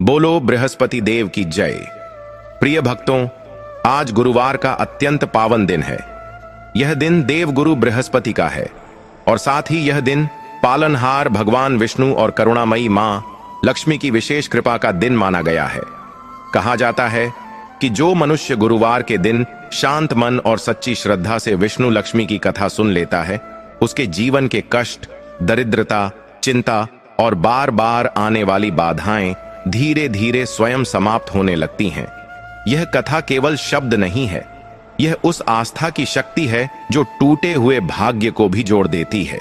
बोलो बृहस्पति देव की जय। प्रिय भक्तों, आज गुरुवार का अत्यंत पावन दिन है। यह दिन देव गुरु बृहस्पति का है और साथ ही यह दिन पालनहार भगवान विष्णु और करुणामयी मां लक्ष्मी की विशेष कृपा का दिन माना गया है। कहा जाता है कि जो मनुष्य गुरुवार के दिन शांत मन और सच्ची श्रद्धा से विष्णु लक्ष्मी की कथा सुन लेता है, उसके जीवन के कष्ट, दरिद्रता, चिंता और बार बार आने वाली बाधाएं धीरे धीरे स्वयं समाप्त होने लगती हैं। यह कथा केवल शब्द नहीं है, यह उस आस्था की शक्ति है जो टूटे हुए भाग्य को भी जोड़ देती है।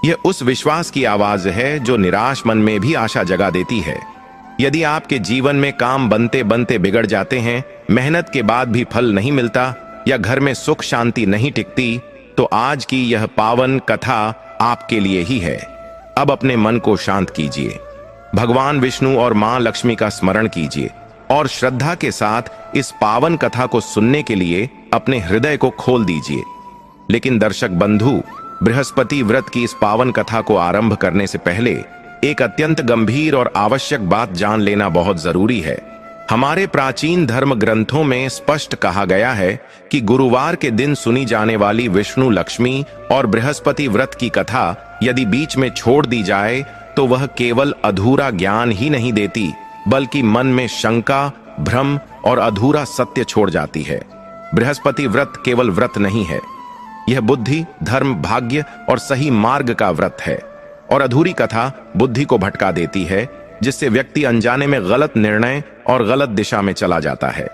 यह उस विश्वास की आवाज है जो निराश मन में भी आशा जगा देती है। यदि आपके जीवन में काम बनते बनते बिगड़ जाते हैं, मेहनत के बाद भी फल नहीं मिलता या घर में सुख शांति नहीं टिकती, तो आज की यह पावन कथा आपके लिए ही है। अब अपने मन को शांत कीजिए, भगवान विष्णु और मां लक्ष्मी का स्मरण कीजिए और श्रद्धा के साथ इस पावन कथा को सुनने के लिए अपने हृदय को खोल दीजिए। लेकिन दर्शक बंधु, बृहस्पति व्रत की इस पावन कथा को आरंभ करने से पहले एक अत्यंत गंभीर और आवश्यक बात जान लेना बहुत जरूरी है। हमारे प्राचीन धर्म ग्रंथों में स्पष्ट कहा गया है कि गुरुवार के दिन सुनी जाने वाली विष्णु लक्ष्मी और बृहस्पति व्रत की कथा यदि बीच में छोड़ दी जाए तो वह केवल अधूरा ज्ञान ही नहीं देती, बल्कि मन में शंका, भ्रम और अधूरा सत्य छोड़ जाती है। बृहस्पति व्रत केवल व्रत नहीं है, यह बुद्धि, धर्म, भाग्य और सही मार्ग का व्रत है। और अधूरी कथा बुद्धि को भटका देती है, जिससे व्यक्ति अनजाने में गलत निर्णय और गलत दिशा में चला जाता है।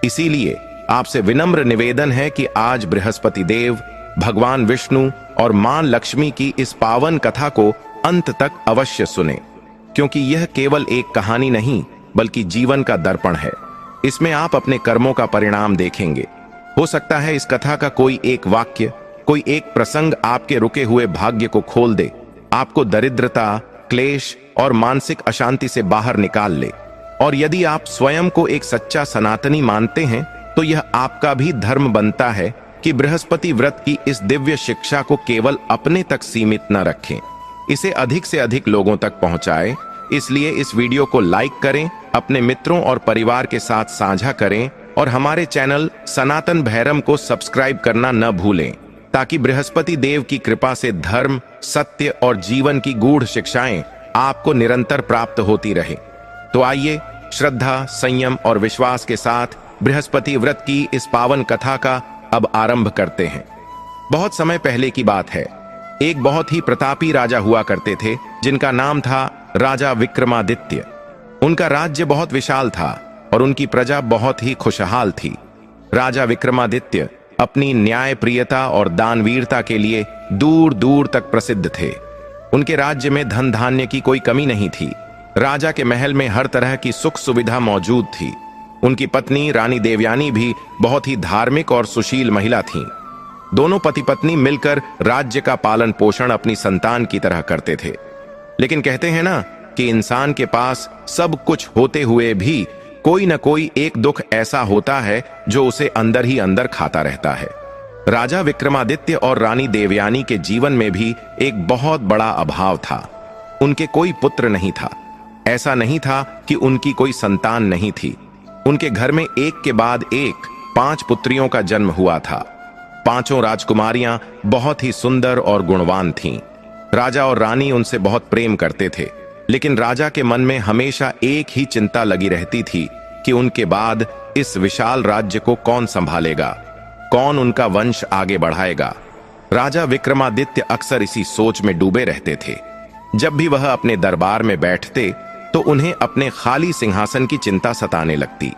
इसीलिए आपसे विनम्र निवेदन है कि आज बृहस्पति देव, भगवान विष्णु और मां लक्ष्मी की इस पावन कथा को अंत तक अवश्य सुने, क्योंकि यह केवल एक कहानी नहीं बल्कि जीवन का दर्पण है। इसमें आप अपने कर्मों का परिणाम देखेंगे। हो सकता है इस कथा का कोई एक वाक्य, कोई एक प्रसंग आपके रुके हुए भाग्य को खोल दे, आपको दरिद्रता, क्लेश और मानसिक अशांति से बाहर निकाल ले। और यदि आप स्वयं को एक सच्चा सनातनी मानते हैं तो यह आपका भी धर्म बनता है कि बृहस्पति व्रत की इस दिव्य शिक्षा को केवल अपने तक सीमित न रखें, इसे अधिक से अधिक लोगों तक पहुंचाएं। इसलिए इस वीडियो को लाइक करें, अपने मित्रों और परिवार के साथ साझा करें और हमारे चैनल सनातन भैरम को सब्सक्राइब करना न भूलें, ताकि बृहस्पति देव की कृपा से धर्म, सत्य और जीवन की गूढ़ शिक्षाएं आपको निरंतर प्राप्त होती रहे। तो आइए श्रद्धा, संयम और विश्वास के साथ बृहस्पति व्रत की इस पावन कथा का अब आरंभ करते हैं। बहुत समय पहले की बात है। एक बहुत ही प्रतापी राजा हुआ करते थे, जिनका नाम था राजा विक्रमादित्य। उनका राज्य बहुत विशाल था और उनकी प्रजा बहुत ही खुशहाल थी। राजा विक्रमादित्य अपनी न्यायप्रियता और दानवीरता के लिए दूर दूर तक प्रसिद्ध थे। उनके राज्य में धन धान्य की कोई कमी नहीं थी। राजा के महल में हर तरह की सुख सुविधा मौजूद थी। उनकी पत्नी रानी देवयानी भी बहुत ही धार्मिक और सुशील महिला थीं। दोनों पति पत्नी मिलकर राज्य का पालन पोषण अपनी संतान की तरह करते थे। लेकिन कहते हैं ना कि इंसान के पास सब कुछ होते हुए भी कोई न कोई एक दुख ऐसा होता है जो उसे अंदर ही अंदर खाता रहता है। राजा विक्रमादित्य और रानी देवयानी के जीवन में भी एक बहुत बड़ा अभाव था। उनके कोई पुत्र नहीं था। ऐसा नहीं था कि उनकी कोई संतान नहीं थी। उनके घर में एक के बाद एक 5 पुत्रियों का जन्म हुआ था। 5 राजकुमारियां बहुत ही सुंदर और गुणवान थीं। राजा और रानी उनसे बहुत प्रेम करते थे, लेकिन राजा के मन में हमेशा एक ही चिंता लगी रहती थी कि उनके बाद इस विशाल राज्य को कौन संभालेगा, कौन उनका वंश आगे बढ़ाएगा। राजा विक्रमादित्य अक्सर इसी सोच में डूबे रहते थे। जब भी वह अपने दरबार में बैठते तो उन्हें अपने खाली सिंहासन की चिंता सताने लगती।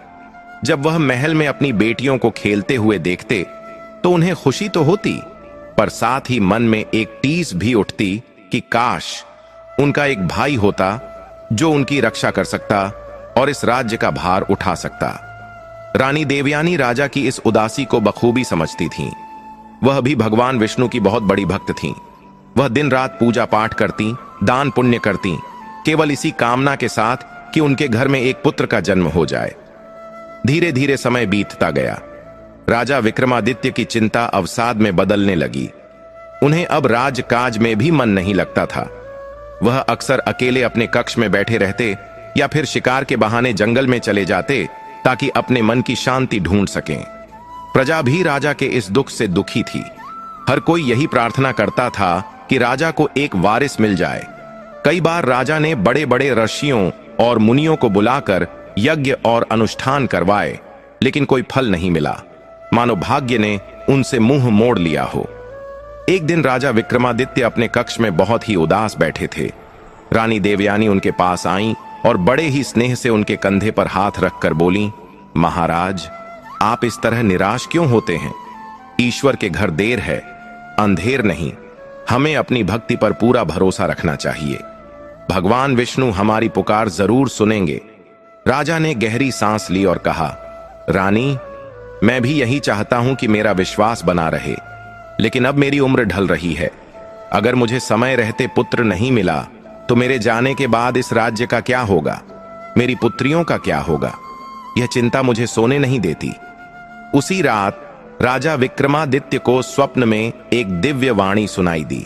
जब वह महल में अपनी बेटियों को खेलते हुए देखते तो उन्हें खुशी तो होती, पर साथ ही मन में एक टीस भी उठती कि काश उनका एक भाई होता जो उनकी रक्षा कर सकता और इस राज्य का भार उठा सकता। रानी देवयानी राजा की इस उदासी को बखूबी समझती थीं। वह भी भगवान विष्णु की बहुत बड़ी भक्त थीं। वह दिन रात पूजा पाठ करती, दान पुण्य करती, केवल इसी कामना के साथ कि उनके घर में एक पुत्र का जन्म हो जाए। धीरे धीरे समय बीतता गया। राजा विक्रमादित्य की चिंता अवसाद में बदलने लगी। उन्हें अब राजकाज में भी मन नहीं लगता था। वह अक्सर अकेले अपने कक्ष में बैठे रहते या फिर शिकार के बहाने जंगल में चले जाते ताकि अपने मन की शांति ढूंढ सकें। प्रजा भी राजा के इस दुख से दुखी थी। हर कोई यही प्रार्थना करता था कि राजा को एक वारिस मिल जाए। कई बार राजा ने बड़े बड़े ऋषियों और मुनियों को बुलाकर यज्ञ और अनुष्ठान करवाए, लेकिन कोई फल नहीं मिला, मानो भाग्य ने उनसे मुंह मोड़ लिया हो। एक दिन राजा विक्रमादित्य अपने कक्ष में बहुत ही उदास बैठे थे। रानी देवयानी उनके पास आईं और बड़े ही स्नेह से उनके कंधे पर हाथ रखकर बोलीं, महाराज, आप इस तरह निराश क्यों होते हैं? ईश्वर के घर देर है, अंधेर नहीं। हमें अपनी भक्ति पर पूरा भरोसा रखना चाहिए। भगवान विष्णु हमारी पुकार जरूर सुनेंगे। राजा ने गहरी सांस ली और कहा, रानी, मैं भी यही चाहता हूं कि मेरा विश्वास बना रहे, लेकिन अब मेरी उम्र ढल रही है। अगर मुझे समय रहते पुत्र नहीं मिला तो मेरे जाने के बाद इस राज्य का क्या होगा? मेरी पुत्रियों का क्या होगा? यह चिंता मुझे सोने नहीं देती। उसी रात राजा विक्रमादित्य को स्वप्न में एक दिव्य वाणी सुनाई दी।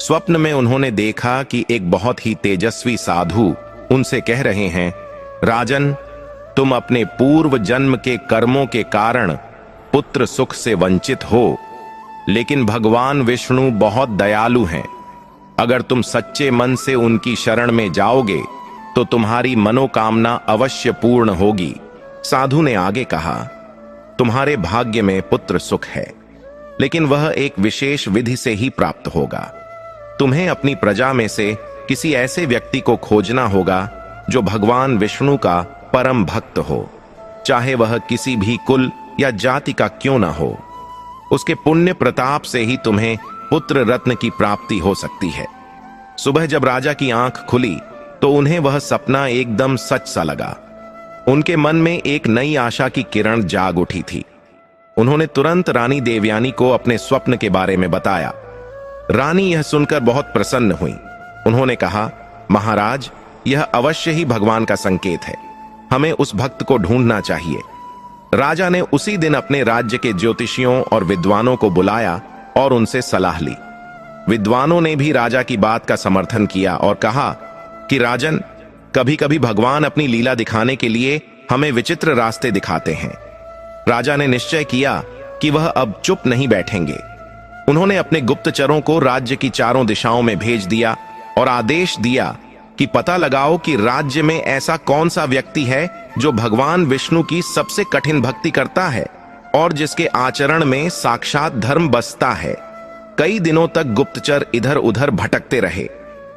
स्वप्न में उन्होंने देखा कि एक बहुत ही तेजस्वी साधु उनसे कह रहे हैं, राजन, तुम अपने पूर्व जन्म के कर्मों के कारण पुत्र सुख से वंचित हो, लेकिन भगवान विष्णु बहुत दयालु हैं। अगर तुम सच्चे मन से उनकी शरण में जाओगे तो तुम्हारी मनोकामना अवश्य पूर्ण होगी। साधु ने आगे कहा, तुम्हारे भाग्य में पुत्र सुख है, लेकिन वह एक विशेष विधि से ही प्राप्त होगा। तुम्हें अपनी प्रजा में से किसी ऐसे व्यक्ति को खोजना होगा जो भगवान विष्णु का परम भक्त हो, चाहे वह किसी भी कुल या जाति का क्यों ना हो। उसके पुण्य प्रताप से ही तुम्हें पुत्र रत्न की प्राप्ति हो सकती है। सुबह जब राजा की आंख खुली तो उन्हें वह सपना एकदम सच सा लगा। उनके मन में एक नई आशा की किरण जाग उठी थी। उन्होंने तुरंत रानी देवयानी को अपने स्वप्न के बारे में बताया। रानी यह सुनकर बहुत प्रसन्न हुई। उन्होंने कहा, महाराज, यह अवश्य ही भगवान का संकेत है। हमें उस भक्त को ढूंढना चाहिए। राजा ने उसी दिन अपने राज्य के ज्योतिषियों और विद्वानों को बुलाया और उनसे सलाह ली। विद्वानों ने भी राजा की बात का समर्थन किया और कहा कि राजन, कभी कभी भगवान अपनी लीला दिखाने के लिए हमें विचित्र रास्ते दिखाते हैं। राजा ने निश्चय किया कि वह अब चुप नहीं बैठेंगे। उन्होंने अपने गुप्तचरों को राज्य की चारों दिशाओं में भेज दिया और आदेश दिया कि पता लगाओ कि राज्य में ऐसा कौन सा व्यक्ति है जो भगवान विष्णु की सबसे कठिन भक्ति करता है और जिसके आचरण में साक्षात धर्म बसता है। कई दिनों तक गुप्तचर इधर उधर भटकते रहे।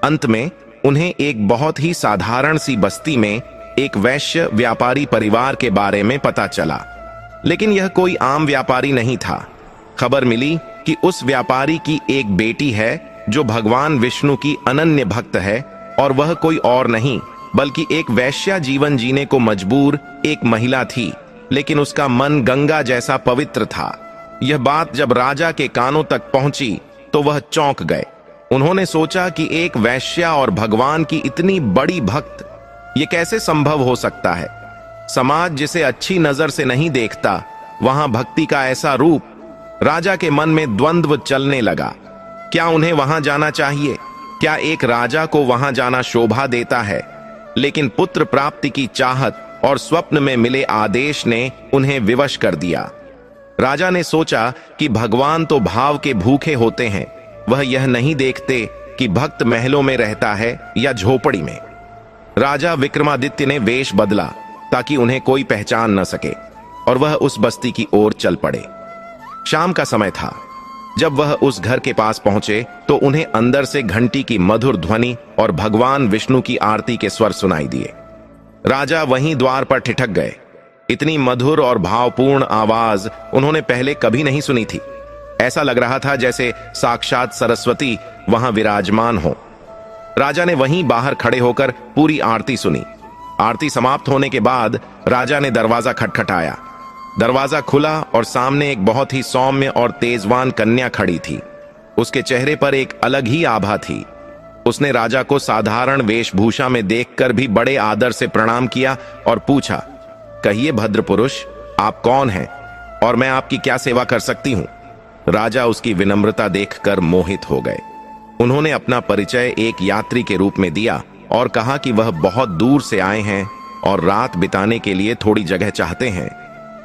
अंत में उन्हें एक बहुत ही साधारण सी बस्ती में एक वैश्य व्यापारी परिवार के बारे में पता चला, लेकिन यह कोई आम व्यापारी नहीं था। खबर मिली कि उस व्यापारी की एक बेटी है जो भगवान विष्णु की अनन्य भक्त है, और वह कोई और नहीं बल्कि एक वैश्या जीवन जीने को मजबूर एक महिला थी, लेकिन उसका मन गंगा जैसा पवित्र था। यह बात जब राजा के कानों तक पहुंची तो वह चौंक गए। उन्होंने सोचा कि एक वैश्या और भगवान की इतनी बड़ी भक्त, ये कैसे संभव हो सकता है? समाज जिसे अच्छी नजर से नहीं देखता, वहां भक्ति का ऐसा रूप। राजा के मन में द्वंद्व चलने लगा। क्या उन्हें वहां जाना चाहिए? क्या एक राजा को वहां जाना शोभा देता है? लेकिन पुत्र प्राप्ति की चाहत और स्वप्न में मिले आदेश ने उन्हें विवश कर दिया। राजा ने सोचा कि भगवान तो भाव के भूखे होते हैं, वह यह नहीं देखते कि भक्त महलों में रहता है या झोपड़ी में। राजा विक्रमादित्य ने वेश बदला ताकि उन्हें कोई पहचान न सके, और वह उस बस्ती की ओर चल पड़े। शाम का समय था। जब वह उस घर के पास पहुंचे तो उन्हें अंदर से घंटी की मधुर ध्वनि और भगवान विष्णु की आरती के स्वर सुनाई दिए। राजा वहीं द्वार पर ठिठक गए। इतनी मधुर और भावपूर्ण आवाज उन्होंने पहले कभी नहीं सुनी थी। ऐसा लग रहा था जैसे साक्षात सरस्वती वहां विराजमान हो। राजा ने वहीं बाहर खड़े होकर पूरी आरती सुनी। आरती समाप्त होने के बाद राजा ने दरवाजा खटखटाया। दरवाजा खुला और सामने एक बहुत ही सौम्य और तेजवान कन्या खड़ी थी। उसके चेहरे पर एक अलग ही आभा थी। उसने राजा को साधारण वेशभूषा में देखकर भी बड़े आदर से प्रणाम किया और पूछा, कहिए भद्र पुरुष, आप कौन हैं और मैं आपकी क्या सेवा कर सकती हूं? राजा उसकी विनम्रता देखकर मोहित हो गए। उन्होंने अपना परिचय एक यात्री के रूप में दिया और कहा कि वह बहुत दूर से आए हैं और रात बिताने के लिए थोड़ी जगह चाहते हैं।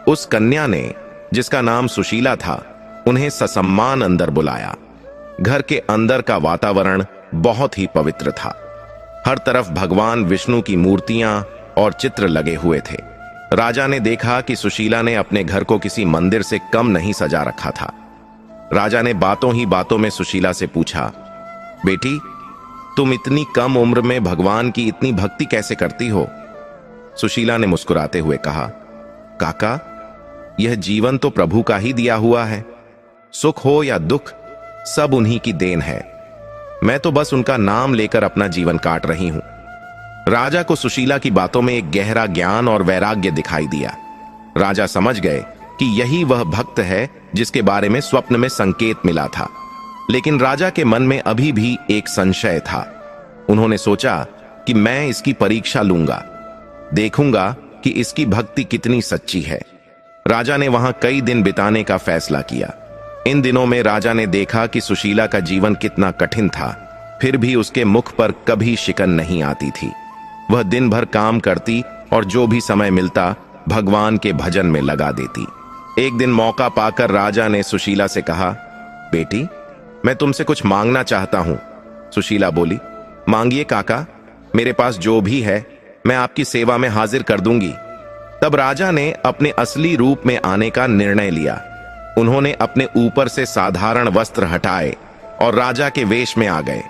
उस कन्या ने, जिसका नाम सुशीला था, उन्हें ससम्मान अंदर बुलाया। घर के अंदर का वातावरण बहुत ही पवित्र था। हर तरफ भगवान विष्णु की मूर्तियां और चित्र लगे हुए थे। राजा ने देखा कि सुशीला ने अपने घर को किसी मंदिर से कम नहीं सजा रखा था। राजा ने बातों ही बातों में सुशीला से पूछा, बेटी, तुम इतनी कम उम्र में भगवान की इतनी भक्ति कैसे करती हो? सुशीला ने मुस्कुराते हुए कहा, काका, यह जीवन तो प्रभु का ही दिया हुआ है। सुख हो या दुख, सब उन्हीं की देन है। मैं तो बस उनका नाम लेकर अपना जीवन काट रही हूं। राजा को सुशीला की बातों में एक गहरा ज्ञान और वैराग्य दिखाई दिया। राजा समझ गए कि यही वह भक्त है जिसके बारे में स्वप्न में संकेत मिला था। लेकिन राजा के मन में अभी भी एक संशय था। उन्होंने सोचा कि मैं इसकी परीक्षा लूंगा, देखूंगा कि इसकी भक्ति कितनी सच्ची है। राजा ने वहां कई दिन बिताने का फैसला किया। इन दिनों में राजा ने देखा कि सुशीला का जीवन कितना कठिन था, फिर भी उसके मुख पर कभी शिकन नहीं आती थी। वह दिन भर काम करती और जो भी समय मिलता भगवान के भजन में लगा देती। एक दिन मौका पाकर राजा ने सुशीला से कहा, बेटी, मैं तुमसे कुछ मांगना चाहता हूं। सुशीला बोली, मांगिए काका, मेरे पास जो भी है मैं आपकी सेवा में हाजिर कर दूंगी। तब राजा ने अपने असली रूप में आने का निर्णय लिया। उन्होंने अपने ऊपर से साधारण वस्त्र हटाए और राजा के वेश में आ गए।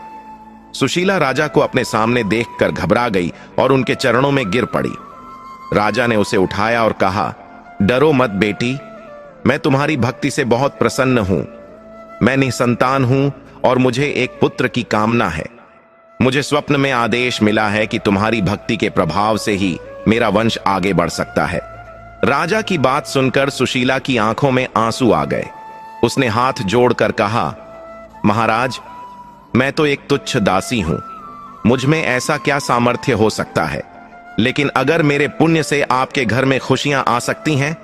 सुशीला राजा को अपने सामने देखकर घबरा गई और उनके चरणों में गिर पड़ी। राजा ने उसे उठाया और कहा, डरो मत बेटी, मैं तुम्हारी भक्ति से बहुत प्रसन्न हूं। मैं निसंतान हूं और मुझे एक पुत्र की कामना है। मुझे स्वप्न में आदेश मिला है कि तुम्हारी भक्ति के प्रभाव से ही मेरा वंश आगे बढ़ सकता है। राजा की बात सुनकर सुशीला की आंखों में आंसू आ गए। उसने हाथ जोड़कर कहा, महाराज, मैं तो एक तुच्छ दासी हूं। मुझ में ऐसा क्या सामर्थ्य हो सकता है? लेकिन अगर मेरे पुण्य से आपके घर में खुशियां आ सकती हैं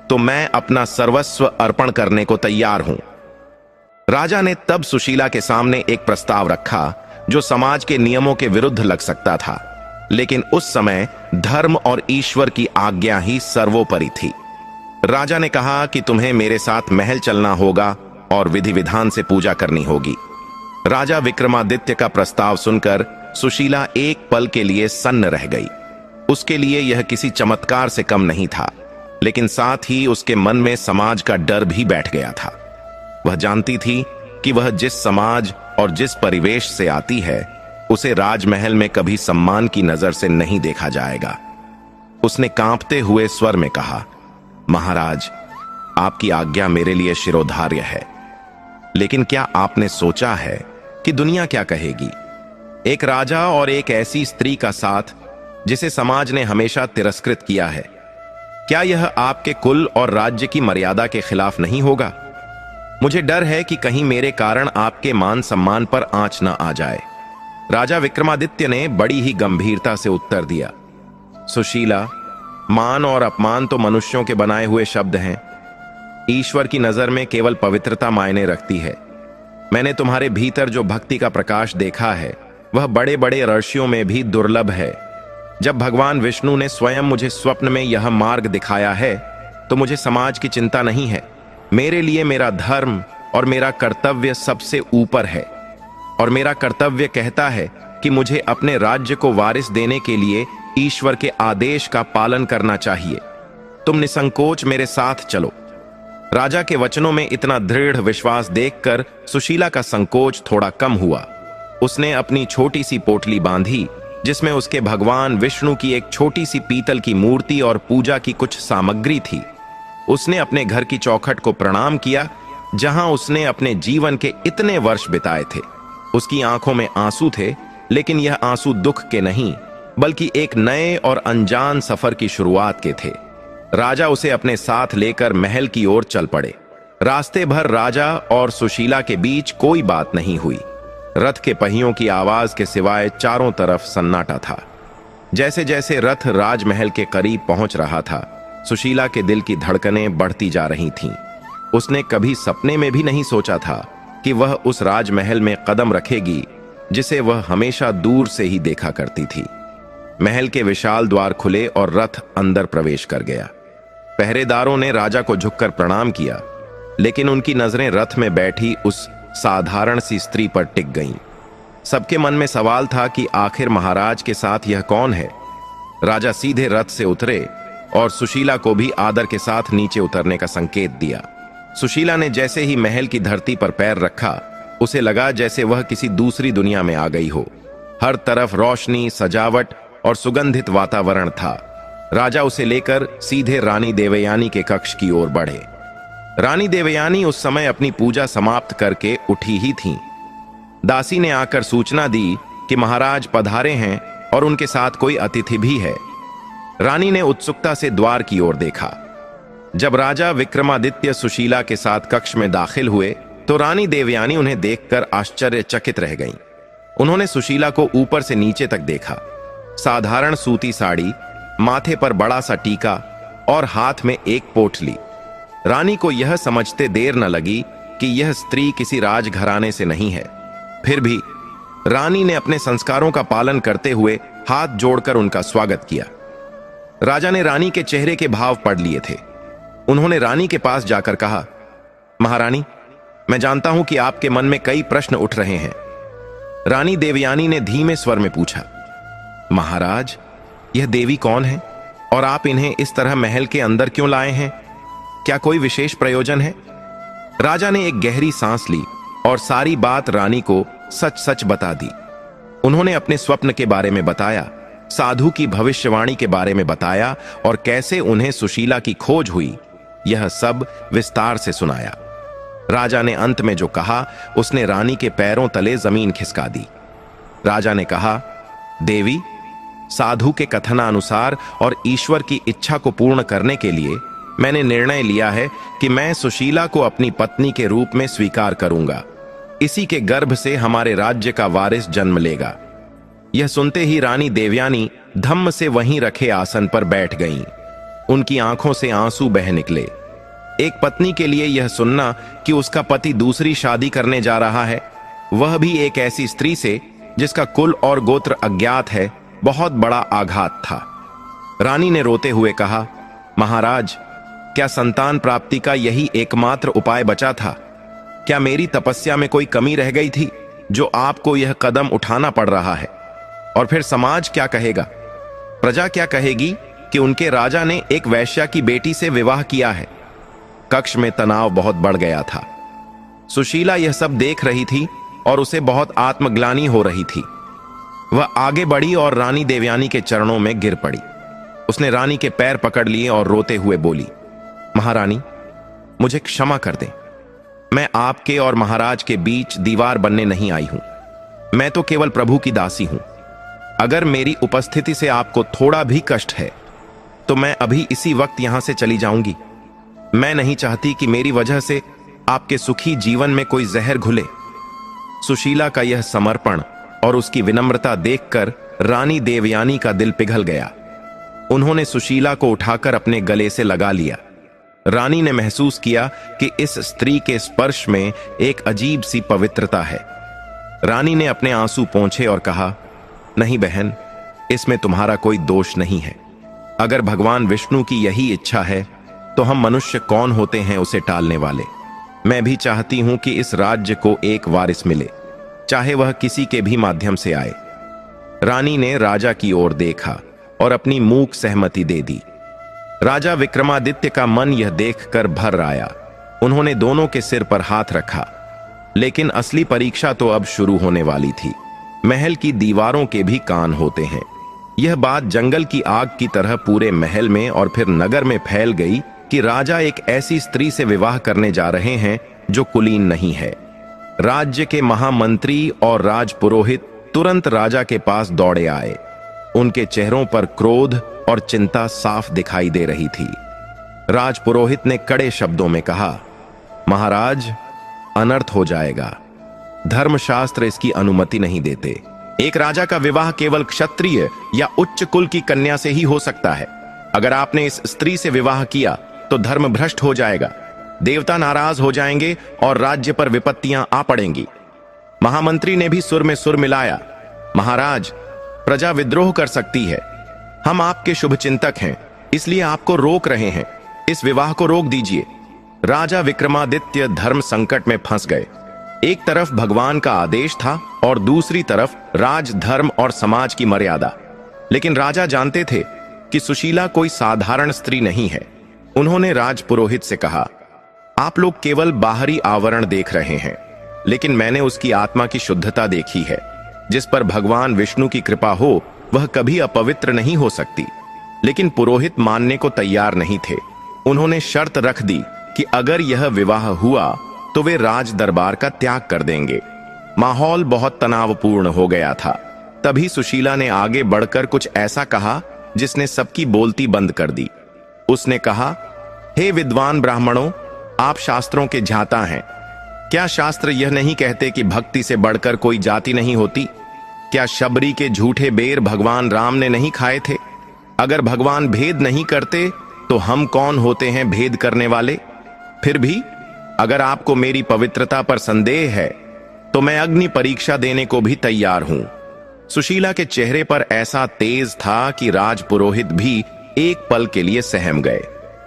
तो मैं अपना सर्वस्व अर्पण करने को तैयार हूं। राजा ने तब सुशीला के सामने एक प्रस्ताव रखा जो समाज के नियमों के विरुद्ध लग सकता था, लेकिन उस समय धर्म और ईश्वर की आज्ञा ही सर्वोपरि थी। राजा ने कहा कि तुम्हें मेरे साथ महल चलना होगा और विधि विधान से पूजा करनी होगी। राजा विक्रमादित्य का प्रस्ताव सुनकर सुशीला एक पल के लिए सन्न रह गई। उसके लिए यह किसी चमत्कार से कम नहीं था, लेकिन साथ ही उसके मन में समाज का डर भी बैठ गया था। वह जानती थी कि वह जिस समाज और जिस परिवेश से आती है उसे राजमहल में कभी सम्मान की नजर से नहीं देखा जाएगा। उसने कांपते हुए स्वर में कहा, महाराज, आपकी आज्ञा मेरे लिए शिरोधार्य है, लेकिन क्या आपने सोचा है कि दुनिया क्या कहेगी? एक राजा और एक ऐसी स्त्री का साथ जिसे समाज ने हमेशा तिरस्कृत किया है, क्या यह आपके कुल और राज्य की मर्यादा के खिलाफ नहीं होगा? मुझे डर है कि कहीं मेरे कारण आपके मान सम्मान पर आंच न आ जाए। राजा विक्रमादित्य ने बड़ी ही गंभीरता से उत्तर दिया, सुशीला, मान और अपमान तो मनुष्यों के बनाए हुए शब्द हैं। ईश्वर की नजर में केवल पवित्रता मायने रखती है। मैंने तुम्हारे भीतर जो भक्ति का प्रकाश देखा है वह बड़े बड़े ऋषियों में भी दुर्लभ है। जब भगवान विष्णु ने स्वयं मुझे स्वप्न में यह मार्ग दिखाया है तो मुझे समाज की चिंता नहीं है। मेरे लिए मेरा धर्म और मेरा कर्तव्य सबसे ऊपर है, और मेरा कर्तव्य कहता है कि मुझे अपने राज्य को वारिस देने के लिए ईश्वर के आदेश का पालन करना चाहिए। तुम निसंकोच मेरे साथ चलो। राजा के वचनों में इतना दृढ़ विश्वास देखकर सुशीला का संकोच थोड़ा कम हुआ। उसने अपनी छोटी सी पोटली बांधी जिसमें उसके भगवान विष्णु की एक छोटी सी पीतल की मूर्ति और पूजा की कुछ सामग्री थी। उसने अपने घर की चौखट को प्रणाम किया जहां उसने अपने जीवन के इतने वर्ष बिताए थे। उसकी आंखों में आंसू थे, लेकिन यह आंसू दुख के नहीं बल्कि एक नए और अनजान सफर की शुरुआत के थे। राजा उसे अपने साथ लेकर महल की ओर चल पड़े। रास्ते भर राजा और सुशीला के बीच कोई बात नहीं हुई। रथ के पहियों की आवाज के सिवाय चारों तरफ सन्नाटा था। जैसे जैसे रथ राजमहल के करीब पहुंच रहा था, सुशीला के दिल की धड़कनें बढ़ती जा रही थीं। उसने कभी सपने में भी नहीं सोचा था कि वह उस राजमहल में कदम रखेगी जिसे वह हमेशा दूर से ही देखा करती थी। महल के विशाल द्वार खुले और रथ अंदर प्रवेश कर गया। पहरेदारों ने राजा को झुककर प्रणाम किया, लेकिन उनकी नजरें रथ में बैठी उस साधारण सी स्त्री पर टिक गईं। सबके मन में सवाल था कि आखिर महाराज के साथ यह कौन है। राजा सीधे रथ से उतरे और सुशीला को भी आदर के साथ नीचे उतरने का संकेत दिया। सुशीला ने जैसे ही महल की धरती पर पैर रखा, उसे लगा जैसे वह किसी दूसरी दुनिया में आ गई हो। हर तरफ रोशनी, सजावट और सुगंधित वातावरण था। राजा उसे लेकर सीधे रानी देवयानी के कक्ष की ओर बढ़े। रानी देवयानी उस समय अपनी पूजा समाप्त करके उठी ही थीं। दासी ने आकर सूचना दी कि महाराज पधारे हैं और उनके साथ कोई अतिथि भी है। रानी ने उत्सुकता से द्वार की ओर देखा। जब राजा विक्रमादित्य सुशीला के साथ कक्ष में दाखिल हुए तो रानी देवयानी उन्हें देखकर आश्चर्यचकित रह गईं। उन्होंने सुशीला को ऊपर से नीचे तक देखा। साधारण सूती साड़ी, माथे पर बड़ा सा टीका और हाथ में एक पोटली। रानी को यह समझते देर न लगी कि यह स्त्री किसी राजघराने से नहीं है। फिर भी रानी ने अपने संस्कारों का पालन करते हुए हाथ जोड़कर उनका स्वागत किया। राजा ने रानी के चेहरे के भाव पढ़ लिए थे। उन्होंने रानी के पास जाकर कहा, महारानी, मैं जानता हूं कि आपके मन में कई प्रश्न उठ रहे हैं। रानी देवयानी ने धीमे स्वर में पूछा, महाराज, यह देवी कौन है और आप इन्हें इस तरह महल के अंदर क्यों लाए हैं? क्या कोई विशेष प्रयोजन है? राजा ने एक गहरी सांस ली और सारी बात रानी को सच सच बता दी। उन्होंने अपने स्वप्न के बारे में बताया, साधु की भविष्यवाणी के बारे में बताया और कैसे उन्हें सुशीला की खोज हुई, यह सब विस्तार से सुनाया। राजा ने अंत में जो कहा उसने रानी के पैरों तले जमीन खिसका दी। राजा ने कहा, देवी, साधु के कथनानुसार और ईश्वर की इच्छा को पूर्ण करने के लिए मैंने निर्णय लिया है कि मैं सुशीला को अपनी पत्नी के रूप में स्वीकार करूंगा। इसी के गर्भ से हमारे राज्य का वारिस जन्म लेगा। यह सुनते ही रानी देवयानी धम्म से वहीं रखे आसन पर बैठ गईं। उनकी आंखों से आंसू बह निकले। एक पत्नी के लिए यह सुनना कि उसका पति दूसरी शादी करने जा रहा है, वह भी एक ऐसी स्त्री से जिसका कुल और गोत्र अज्ञात है, बहुत बड़ा आघात था। रानी ने रोते हुए कहा, महाराज, क्या संतान प्राप्ति का यही एकमात्र उपाय बचा था? क्या मेरी तपस्या में कोई कमी रह गई थी जो आपको यह कदम उठाना पड़ रहा है? और फिर समाज क्या कहेगा? प्रजा क्या कहेगी कि उनके राजा ने एक वैश्या की बेटी से विवाह किया है? कक्ष में तनाव बहुत बढ़ गया था। सुशीला यह सब देख रही थी और उसे बहुत आत्मग्लानि हो रही थी। वह आगे बढ़ी और रानी देवयानी के चरणों में गिर पड़ी। उसने रानी के पैर पकड़ लिए और रोते हुए बोली, महारानी, मुझे क्षमा कर दें। मैं आपके और महाराज के बीच दीवार बनने नहीं आई हूं। मैं तो केवल प्रभु की दासी हूं। अगर मेरी उपस्थिति से आपको थोड़ा भी कष्ट है तो मैं अभी इसी वक्त यहां से चली जाऊंगी। मैं नहीं चाहती कि मेरी वजह से आपके सुखी जीवन में कोई जहर घुले। सुशीला का यह समर्पण और उसकी विनम्रता देखकर रानी देवयानी का दिल पिघल गया। उन्होंने सुशीला को उठाकर अपने गले से लगा लिया। रानी ने महसूस किया कि इस स्त्री के स्पर्श में एक अजीब सी पवित्रता है। रानी ने अपने आंसू पोंछे और कहा, नहीं बहन, इसमें तुम्हारा कोई दोष नहीं है। अगर भगवान विष्णु की यही इच्छा है तो हम मनुष्य कौन होते हैं उसे टालने वाले। मैं भी चाहती हूं कि इस राज्य को एक वारिस मिले, चाहे वह किसी के भी माध्यम से आए। रानी ने राजा की ओर देखा और अपनी मूक सहमति दे दी। राजा विक्रमादित्य का मन यह देखकर भर आया। उन्होंने दोनों के सिर पर हाथ रखा। लेकिन असली परीक्षा तो अब शुरू होने वाली थी। महल की दीवारों के भी कान होते हैं। यह बात जंगल की आग की तरह पूरे महल में और फिर नगर में फैल गई कि राजा एक ऐसी स्त्री से विवाह करने जा रहे हैं जो कुलीन नहीं है। राज्य के महामंत्री और राजपुरोहित तुरंत राजा के पास दौड़े आए। उनके चेहरों पर क्रोध और चिंता साफ दिखाई दे रही थी। राजपुरोहित ने कड़े शब्दों में कहा, महाराज, अनर्थ हो जाएगा। धर्मशास्त्र इसकी अनुमति नहीं देते। एक राजा का विवाह केवल क्षत्रिय या उच्च कुल की कन्या से ही हो सकता है। अगर आपने इस स्त्री से विवाह किया तो धर्म भ्रष्ट हो जाएगा, देवता नाराज हो जाएंगे और राज्य पर विपत्तियां आ पड़ेंगी। महामंत्री ने भी सुर में सुर मिलाया, महाराज, प्रजा विद्रोह कर सकती है। हम आपके शुभचिंतक हैं, इसलिए आपको रोक रहे हैं। इस विवाह को रोक दीजिए। राजा विक्रमादित्य धर्म संकट में फंस गए। एक तरफ भगवान का आदेश था और दूसरी तरफ राज, धर्म और समाज की मर्यादा। लेकिन राजा जानते थे कि सुशीला कोई साधारण स्त्री नहीं है। उन्होंने राजपुरोहित से कहा, आप लोग केवल बाहरी आवरण देख रहे हैं, लेकिन मैंने उसकी आत्मा की शुद्धता देखी है। जिस पर भगवान विष्णु की कृपा हो वह कभी अपवित्र नहीं हो सकती। लेकिन पुरोहित मानने को तैयार नहीं थे। उन्होंने शर्त रख दी कि अगर यह विवाह हुआ तो वे राज दरबार का त्याग कर देंगे। माहौल बहुत तनावपूर्ण हो गया था। तभी सुशीला ने आगे बढ़कर कुछ ऐसा कहा जिसने सबकी बोलती बंद कर दी। उसने कहा, हे विद्वान ब्राह्मणों, आप शास्त्रों के ज्ञाता हैं। क्या शास्त्र यह नहीं कहते कि भक्ति से बढ़कर कोई जाति नहीं होती? क्या शबरी के झूठे बेर भगवान राम ने नहीं खाए थे? अगर भगवान भेद नहीं करते तो हम कौन होते हैं भेद करने वाले? फिर भी अगर आपको मेरी पवित्रता पर संदेह है तो मैं अग्नि परीक्षा देने को भी तैयार हूं। सुशीला के चेहरे पर ऐसा तेज था कि राजपुरोहित भी एक पल के लिए सहम गए।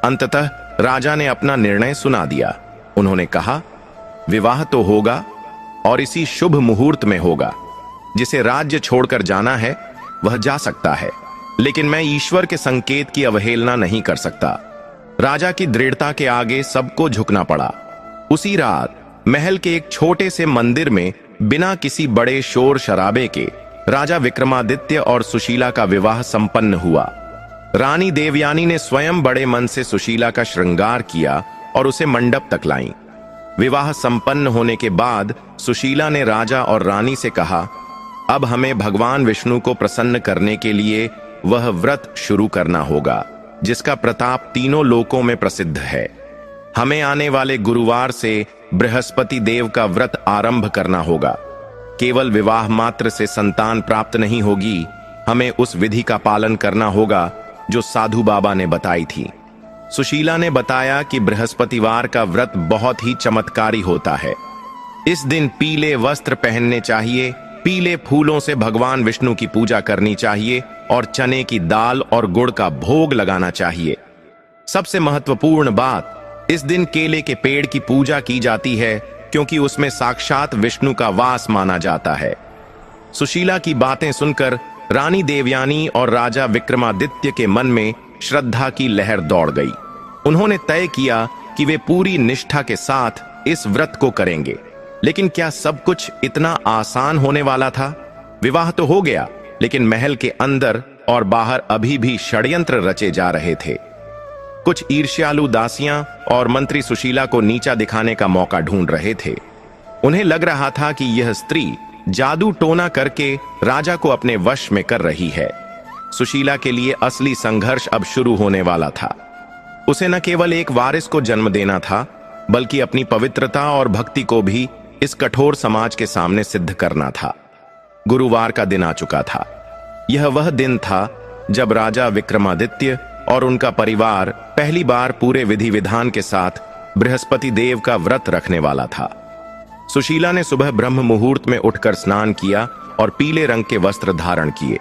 अंततः राजा ने अपना निर्णय सुना दिया। उन्होंने कहा, विवाह तो होगा और इसी शुभ मुहूर्त में होगा। जिसे राज्य छोड़कर जाना है वह जा सकता है, लेकिन मैं ईश्वर के संकेत की अवहेलना नहीं कर सकता। राजा की दृढ़ता के आगे सबको झुकना पड़ा। उसी रात महल के एक छोटे से मंदिर में बिना किसी बड़े शोर शराबे के राजा विक्रमादित्य और सुशीला का विवाह संपन्न हुआ। रानी देवयानी ने स्वयं बड़े मन से सुशीला का श्रृंगार किया और उसे मंडप तक लाई। विवाह संपन्न होने के बाद सुशीला ने राजा और रानी से कहा, अब हमें भगवान विष्णु को प्रसन्न करने के लिए वह व्रत शुरू करना होगा जिसका प्रताप तीनों लोकों में प्रसिद्ध है। हमें आने वाले गुरुवार से बृहस्पति देव का व्रत आरंभ करना होगा। केवल विवाह मात्र से संतान प्राप्त नहीं होगी, हमें उस विधि का पालन करना होगा जो साधु बाबा ने बताई थी। सुशीला ने बताया कि बृहस्पतिवार का व्रत बहुत ही चमत्कारी होता है। इस दिन पीले वस्त्र पहनने चाहिए, पीले फूलों से भगवान विष्णु की पूजा करनी चाहिए और चने की दाल और गुड़ का भोग लगाना चाहिए। सबसे महत्वपूर्ण बात, इस दिन केले के पेड़ की पूजा की जाती है क्योंकि उसमें साक्षात विष्णु का वास माना जाता है। सुशीला की बातें सुनकर रानी देवयानी और राजा विक्रमादित्य के मन में श्रद्धा की लहर दौड़ गई। उन्होंने तय किया कि वे पूरी निष्ठा के साथ इस व्रत को करेंगे। लेकिन क्या सब कुछ इतना आसान होने वाला था? विवाह तो हो गया, लेकिन महल के अंदर और बाहर अभी भी षड्यंत्र रचे जा रहे थे। कुछ ईर्ष्यालु दासियां और मंत्री सुशीला को नीचा दिखाने का मौका ढूंढ रहे थे। उन्हें लग रहा था कि यह स्त्री जादू टोना करके राजा को अपने वश में कर रही है। सुशीला के लिए असली संघर्ष अब शुरू होने वाला था। उसे न केवल एक वारिस को जन्म देना था, बल्कि अपनी पवित्रता और भक्ति को भी इस कठोर समाज के सामने सिद्ध करना था। गुरुवार का दिन आ चुका था। यह वह दिन था जब राजा विक्रमादित्य और उनका परिवार पहली बार पूरे विधि विधान के साथ बृहस्पति देव का व्रत रखने वाला था। सुशीला ने सुबह ब्रह्म मुहूर्त में उठकर स्नान किया और पीले रंग के वस्त्र धारण किए।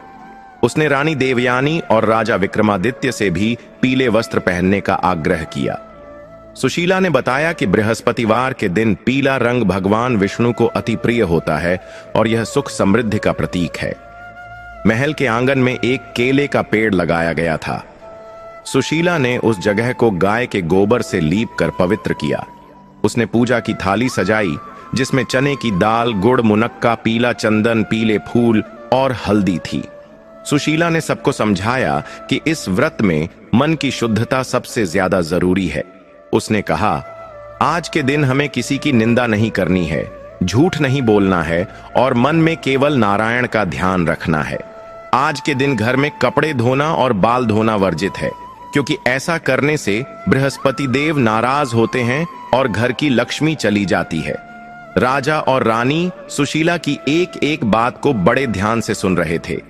उसने रानी देवयानी और राजा विक्रमादित्य से भी पीले वस्त्र पहनने का आग्रह किया। सुशीला ने बताया कि बृहस्पतिवार के दिन पीला रंग भगवान विष्णु को अति प्रिय होता है और यह सुख समृद्धि का प्रतीक है। महल के आंगन में एक केले का पेड़ लगाया गया था। सुशीला ने उस जगह को गाय के गोबर से लीप कर पवित्र किया। उसने पूजा की थाली सजाई जिसमें चने की दाल, गुड़, मुनक्का, पीला चंदन, पीले फूल और हल्दी थी। सुशीला ने सबको समझाया कि इस व्रत में मन की शुद्धता सबसे ज्यादा जरूरी है। उसने कहा, आज के दिन हमें किसी की निंदा नहीं करनी है, झूठ नहीं बोलना है और मन में केवल नारायण का ध्यान रखना है। आज के दिन घर में कपड़े धोना और बाल धोना वर्जित है, क्योंकि ऐसा करने से बृहस्पति देव नाराज होते हैं और घर की लक्ष्मी चली जाती है। राजा और रानी सुशीला की एक एक बात को बड़े ध्यान से सुन रहे थे।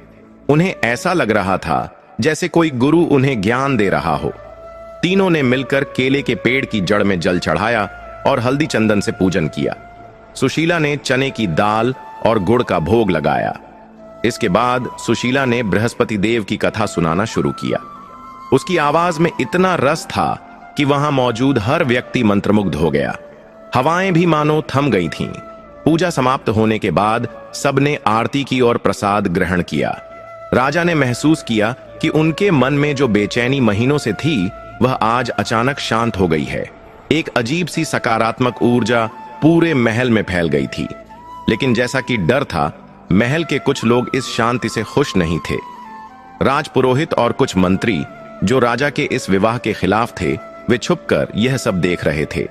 उन्हें ऐसा लग रहा था जैसे कोई गुरु उन्हें ज्ञान दे रहा हो। तीनों ने मिलकर केले के पेड़ की जड़ में जल चढ़ाया और हल्दी चंदन से पूजन किया। सुशीला ने चने की दाल और गुड़ का भोग लगाया। इसके बाद सुशीला ने बृहस्पति देव की कथा सुनाना शुरू किया। उसकी आवाज में इतना रस था कि वहां मौजूद हर व्यक्ति मंत्रमुग्ध हो गया। हवाएं भी मानो थम गई थीं। पूजा समाप्त होने के बाद सबने आरती की और प्रसाद ग्रहण किया। राजा ने महसूस किया कि उनके मन में जो बेचैनी महीनों से थी वह आज अचानक शांत हो गई है। एक अजीब सी सकारात्मक ऊर्जा पूरे महल में फैल गई थी। लेकिन जैसा कि डर था, महल के कुछ लोग इस शांति से खुश नहीं थे। राजपुरोहित और कुछ मंत्री जो राजा के इस विवाह के खिलाफ थे, वे छुपकर यह सब देख रहे थे।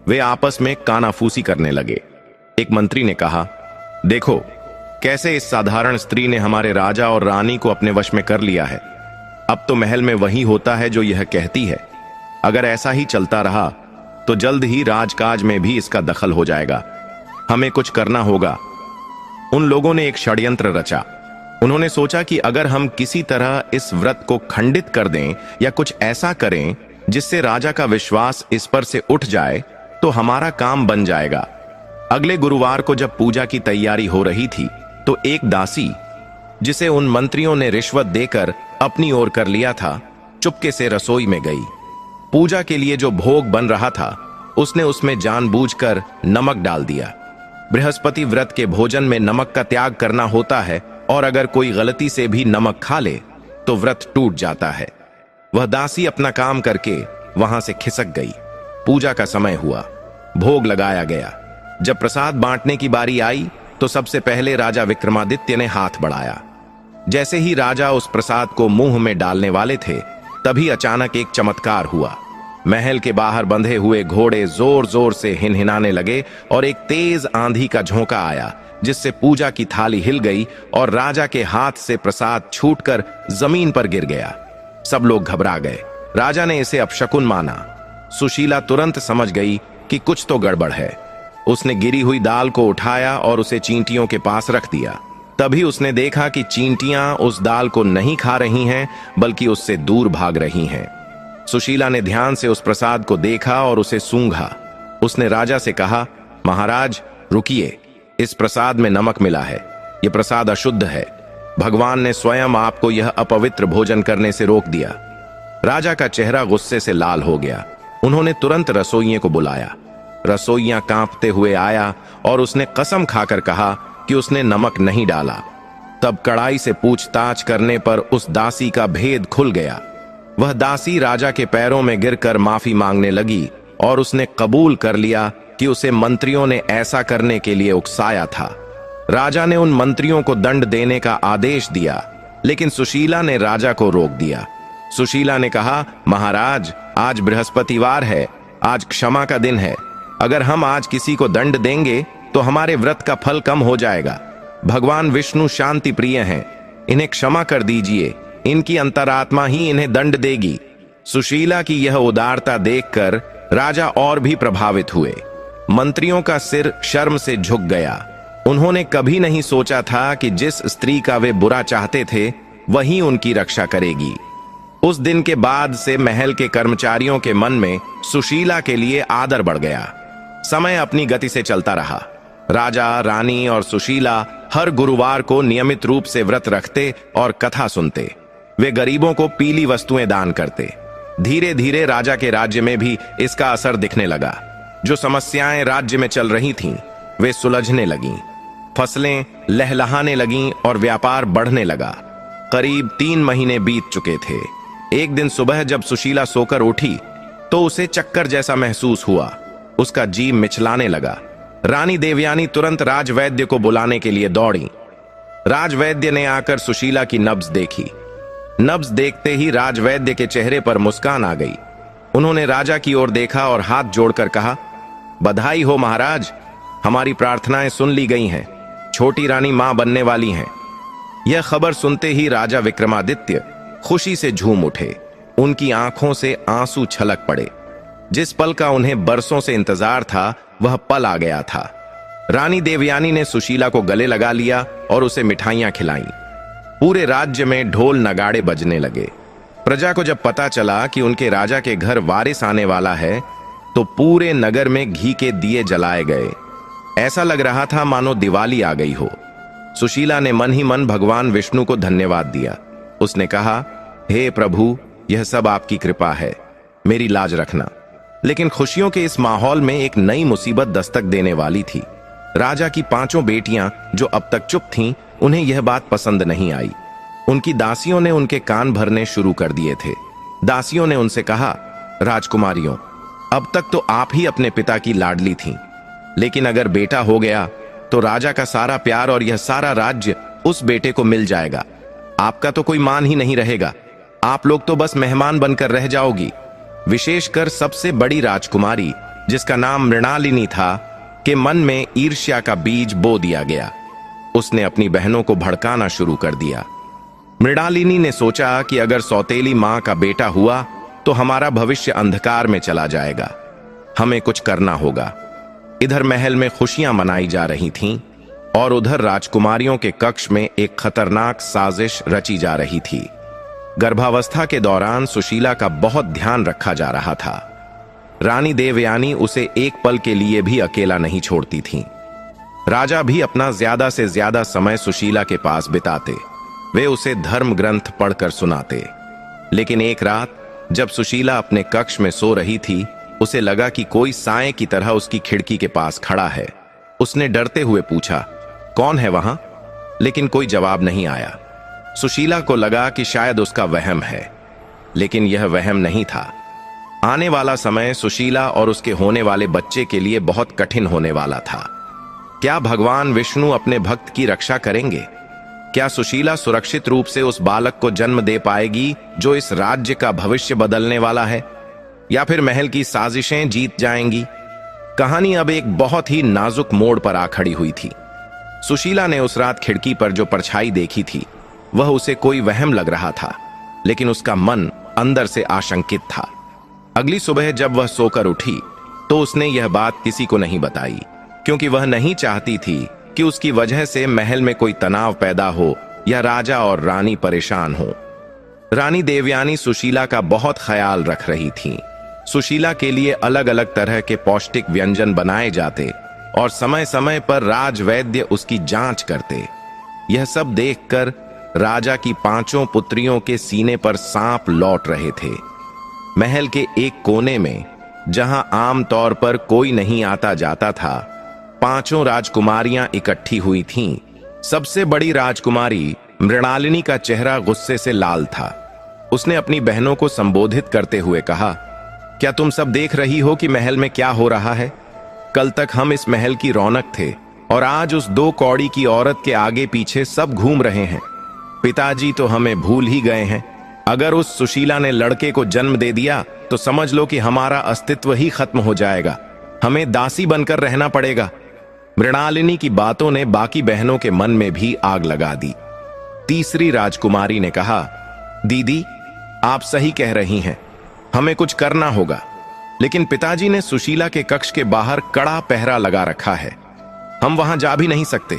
वे आपस में कानाफूसी करने लगे। एक मंत्री ने कहा, देखो कैसे इस साधारण स्त्री ने हमारे राजा और रानी को अपने वश में कर लिया है। अब तो महल में वही होता है जो यह कहती है। अगर ऐसा ही चलता रहा तो जल्द ही राजकाज में भी इसका दखल हो जाएगा। हमें कुछ करना होगा। उन लोगों ने एक षड्यंत्र रचा। उन्होंने सोचा कि अगर हम किसी तरह इस व्रत को खंडित कर दें या कुछ ऐसा करें जिससे राजा का विश्वास इस पर से उठ जाए तो हमारा काम बन जाएगा। अगले गुरुवार को जब पूजा की तैयारी हो रही थी तो एक दासी, जिसे उन मंत्रियों ने रिश्वत देकर अपनी ओर कर लिया था, चुपके से रसोई में गई। पूजा के लिए जो भोग बन रहा था उसने उसमें जानबूझकर नमक डाल दिया। बृहस्पति व्रत के भोजन में नमक का त्याग करना होता है और अगर कोई गलती से भी नमक खा ले तो व्रत टूट जाता है। वह दासी अपना काम करके वहां से खिसक गई। पूजा का समय हुआ, भोग लगाया गया। जब प्रसाद बांटने की बारी आई तो सबसे पहले राजा विक्रमादित्य ने हाथ बढ़ाया। जैसे ही राजा उस प्रसाद को मुंह में डालने वाले थे, तभी अचानक एक चमत्कार हुआ। महल के बाहर बंधे हुए घोड़े जोर जोर से हिनहिनाने लगे और एक तेज आंधी का झोंका आया, जिससे पूजा की थाली हिल गई और राजा के हाथ से प्रसाद छूटकर जमीन पर गिर गया। सब लोग घबरा गए। राजा ने इसे अपशकुन माना। सुशीला तुरंत समझ गई कि कुछ तो गड़बड़ है। उसने गिरी हुई दाल को उठाया और उसे चींटियों के पास रख दिया। तभी उसने देखा कि चींटियां उस दाल को नहीं खा रही हैं, बल्कि उससे दूर भाग रही हैं। सुशीला ने ध्यान से उस प्रसाद को देखा और उसे सूंघा। उसने राजा से कहा, महाराज रुकिए, इस प्रसाद में नमक मिला है। यह प्रसाद अशुद्ध है। भगवान ने स्वयं आपको यह अपवित्र भोजन करने से रोक दिया। राजा का चेहरा गुस्से से लाल हो गया। उन्होंने तुरंत रसोइये को बुलाया। रसोइया कांपते हुए आया और उसने कसम खाकर कहा कि उसने नमक नहीं डाला। तब कड़ाई से पूछताछ करने पर उस दासी का भेद खुल गया। वह दासी राजा के पैरों में गिरकर माफी मांगने लगी और उसने कबूल कर लिया कि उसे मंत्रियों ने ऐसा करने के लिए उकसाया था। राजा ने उन मंत्रियों को दंड देने का आदेश दिया, लेकिन सुशीला ने राजा को रोक दिया। सुशीला ने कहा, महाराज आज बृहस्पतिवार है, आज क्षमा का दिन है। अगर हम आज किसी को दंड देंगे तो हमारे व्रत का फल कम हो जाएगा। भगवान विष्णु शांति प्रिय हैं, इन्हें क्षमा कर दीजिए। इनकी अंतरात्मा ही इन्हें दंड देगी। सुशीला की यह उदारता देखकर राजा और भी प्रभावित हुए। मंत्रियों का सिर शर्म से झुक गया। उन्होंने कभी नहीं सोचा था कि जिस स्त्री का वे बुरा चाहते थे वही उनकी रक्षा करेगी। उस दिन के बाद से महल के कर्मचारियों के मन में सुशीला के लिए आदर बढ़ गया। समय अपनी गति से चलता रहा। राजा, रानी और सुशीला हर गुरुवार को नियमित रूप से व्रत रखते और कथा सुनते। वे गरीबों को पीली वस्तुएं दान करते। धीरे धीरे राजा के राज्य में भी इसका असर दिखने लगा। जो समस्याएं राज्य में चल रही थीं, वे सुलझने लगीं। फसलें लहलहाने लगीं और व्यापार बढ़ने लगा। करीब 3 महीने बीत चुके थे। एक दिन सुबह जब सुशीला सोकर उठी तो उसे चक्कर जैसा महसूस हुआ। उसका जी मिचलाने लगा। रानी देवयानी तुरंत राजवैद्य को बुलाने के लिए दौड़ी। राजवैद्य ने आकर सुशीला की नब्ज देखी। नब्ज देखते ही राजवैद्य के चेहरे पर मुस्कान आ गई। उन्होंने राजा की ओर देखा और हाथ जोड़कर कहा, बधाई हो महाराज, हमारी प्रार्थनाएं सुन ली गई हैं। छोटी रानी मां बनने वाली हैं। यह खबर सुनते ही राजा विक्रमादित्य खुशी से झूम उठे। उनकी आंखों से आंसू छलक पड़े। जिस पल का उन्हें बरसों से इंतजार था वह पल आ गया था। रानी देवयानी ने सुशीला को गले लगा लिया और उसे मिठाइयां खिलाईं। पूरे राज्य में ढोल नगाड़े बजने लगे। प्रजा को जब पता चला कि उनके राजा के घर वारिस आने वाला है तो पूरे नगर में घी के दिए जलाए गए। ऐसा लग रहा था मानो दिवाली आ गई हो। सुशीला ने मन ही मन भगवान विष्णु को धन्यवाद दिया। उसने कहा, हे प्रभु, यह सब आपकी कृपा है, मेरी लाज रखना। लेकिन खुशियों के इस माहौल में एक नई मुसीबत दस्तक देने वाली थी। राजा की 5 बेटियां जो अब तक चुप थीं, उन्हें यह बात पसंद नहीं आई। उनकी दासियों ने उनके कान भरने शुरू कर दिए थे। दासियों ने उनसे कहा, राजकुमारियों, अब तक तो आप ही अपने पिता की लाडली थीं, लेकिन अगर बेटा हो गया तो राजा का सारा प्यार और यह सारा राज्य उस बेटे को मिल जाएगा। आपका तो कोई मान ही नहीं रहेगा। आप लोग तो बस मेहमान बनकर रह जाओगी। विशेषकर सबसे बड़ी राजकुमारी, जिसका नाम मृणालिनी था, के मन में ईर्ष्या का बीज बो दिया गया। उसने अपनी बहनों को भड़काना शुरू कर दिया। मृणालिनी ने सोचा कि अगर सौतेली मां का बेटा हुआ तो हमारा भविष्य अंधकार में चला जाएगा। हमें कुछ करना होगा। इधर महल में खुशियां मनाई जा रही थीं और उधर राजकुमारियों के कक्ष में एक खतरनाक साजिश रची जा रही थी। गर्भावस्था के दौरान सुशीला का बहुत ध्यान रखा जा रहा था। रानी देवयानी उसे एक पल के लिए भी अकेला नहीं छोड़ती थीं। राजा भी अपना ज्यादा से ज्यादा समय सुशीला के पास बिताते। वे उसे धर्म ग्रंथ पढ़कर सुनाते। लेकिन एक रात जब सुशीला अपने कक्ष में सो रही थी, उसे लगा कि कोई साए की तरह उसकी खिड़की के पास खड़ा है। उसने डरते हुए पूछा, कौन है वहां? लेकिन कोई जवाब नहीं आया। सुशीला को लगा कि शायद उसका वहम है, लेकिन यह वहम नहीं था। आने वाला समय सुशीला और उसके होने वाले बच्चे के लिए बहुत कठिन होने वाला था। क्या भगवान विष्णु अपने भक्त की रक्षा करेंगे? क्या सुशीला सुरक्षित रूप से उस बालक को जन्म दे पाएगी जो इस राज्य का भविष्य बदलने वाला है, या फिर महल की साजिशें जीत जाएंगी? कहानी अब एक बहुत ही नाजुक मोड़ पर आ खड़ी हुई थी। सुशीला ने उस रात खिड़की पर जो परछाई देखी थी, वह उसे कोई वहम लग रहा था, लेकिन उसका मन अंदर से आशंकित था। अगली सुबह जब वह सोकर उठी तो उसने यह बात किसी को नहीं बताई, क्योंकि वह नहीं चाहती थी कि उसकी वजह से महल में कोई तनाव पैदा हो या राजा और रानी परेशान हो। रानी देवयानी सुशीला का बहुत ख्याल रख रही थीं। सुशीला के लिए अलग अलग तरह के पौष्टिक व्यंजन बनाए जाते और समय समय पर राजवैद्य उसकी जांच करते। यह सब देखकर राजा की 5 पुत्रियों के सीने पर सांप लौट रहे थे। महल के एक कोने में, जहां आमतौर पर कोई नहीं आता जाता था, 5 राजकुमारियां इकट्ठी हुई थीं। सबसे बड़ी राजकुमारी मृणालिनी का चेहरा गुस्से से लाल था। उसने अपनी बहनों को संबोधित करते हुए कहा, क्या तुम सब देख रही हो कि महल में क्या हो रहा है? कल तक हम इस महल की रौनक थे और आज उस 2 कौड़ी की औरत के आगे पीछे सब घूम रहे हैं। पिताजी तो हमें भूल ही गए हैं। अगर उस सुशीला ने लड़के को जन्म दे दिया तो समझ लो कि हमारा अस्तित्व ही खत्म हो जाएगा। हमें दासी बनकर रहना पड़ेगा। मृणालिनी की बातों ने बाकी बहनों के मन में भी आग लगा दी। तीसरी राजकुमारी ने कहा, दीदी, आप सही कह रही हैं, हमें कुछ करना होगा। लेकिन पिताजी ने सुशीला के कक्ष के बाहर कड़ा पहरा लगा रखा है, हम वहां जा भी नहीं सकते।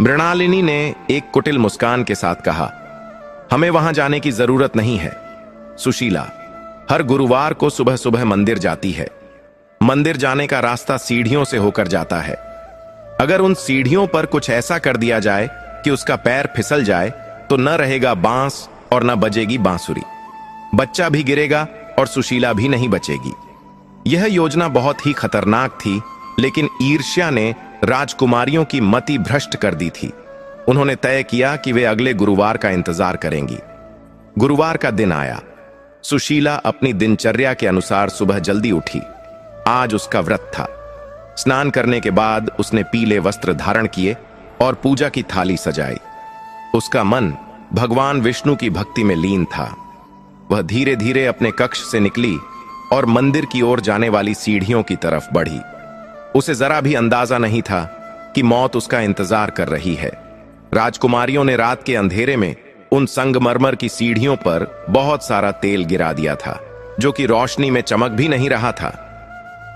मृणालिनी ने एक कुटिल मुस्कान के साथ कहा, हमें वहां जाने की जरूरत नहीं है। सुशीला हर गुरुवार को सुबह सुबह मंदिर जाती है। मंदिर जाने का रास्ता सीढ़ियों से होकर जाता है। अगर उन सीढ़ियों पर कुछ ऐसा कर दिया जाए कि उसका पैर फिसल जाए तो न रहेगा बांस और न बजेगी बांसुरी। बच्चा भी गिरेगा और सुशीला भी नहीं बचेगी। यह योजना बहुत ही खतरनाक थी, लेकिन ईर्ष्या ने राजकुमारियों की मति भ्रष्ट कर दी थी। उन्होंने तय किया कि वे अगले गुरुवार का इंतजार करेंगी। गुरुवार का दिन आया। सुशीला अपनी दिनचर्या के अनुसार सुबह जल्दी उठी। आज उसका व्रत था। स्नान करने के बाद उसने पीले वस्त्र धारण किए और पूजा की थाली सजाई। उसका मन भगवान विष्णु की भक्ति में लीन था। वह धीरे धीरे अपने कक्ष से निकली और मंदिर की ओर जाने वाली सीढ़ियों की तरफ बढ़ी। उसे जरा भी अंदाजा नहीं था कि मौत उसका इंतजार कर रही है। राजकुमारियों ने रात के अंधेरे में उन संगमरमर की सीढ़ियों पर बहुत सारा तेल गिरा दिया था, जो कि रोशनी में चमक भी नहीं रहा था।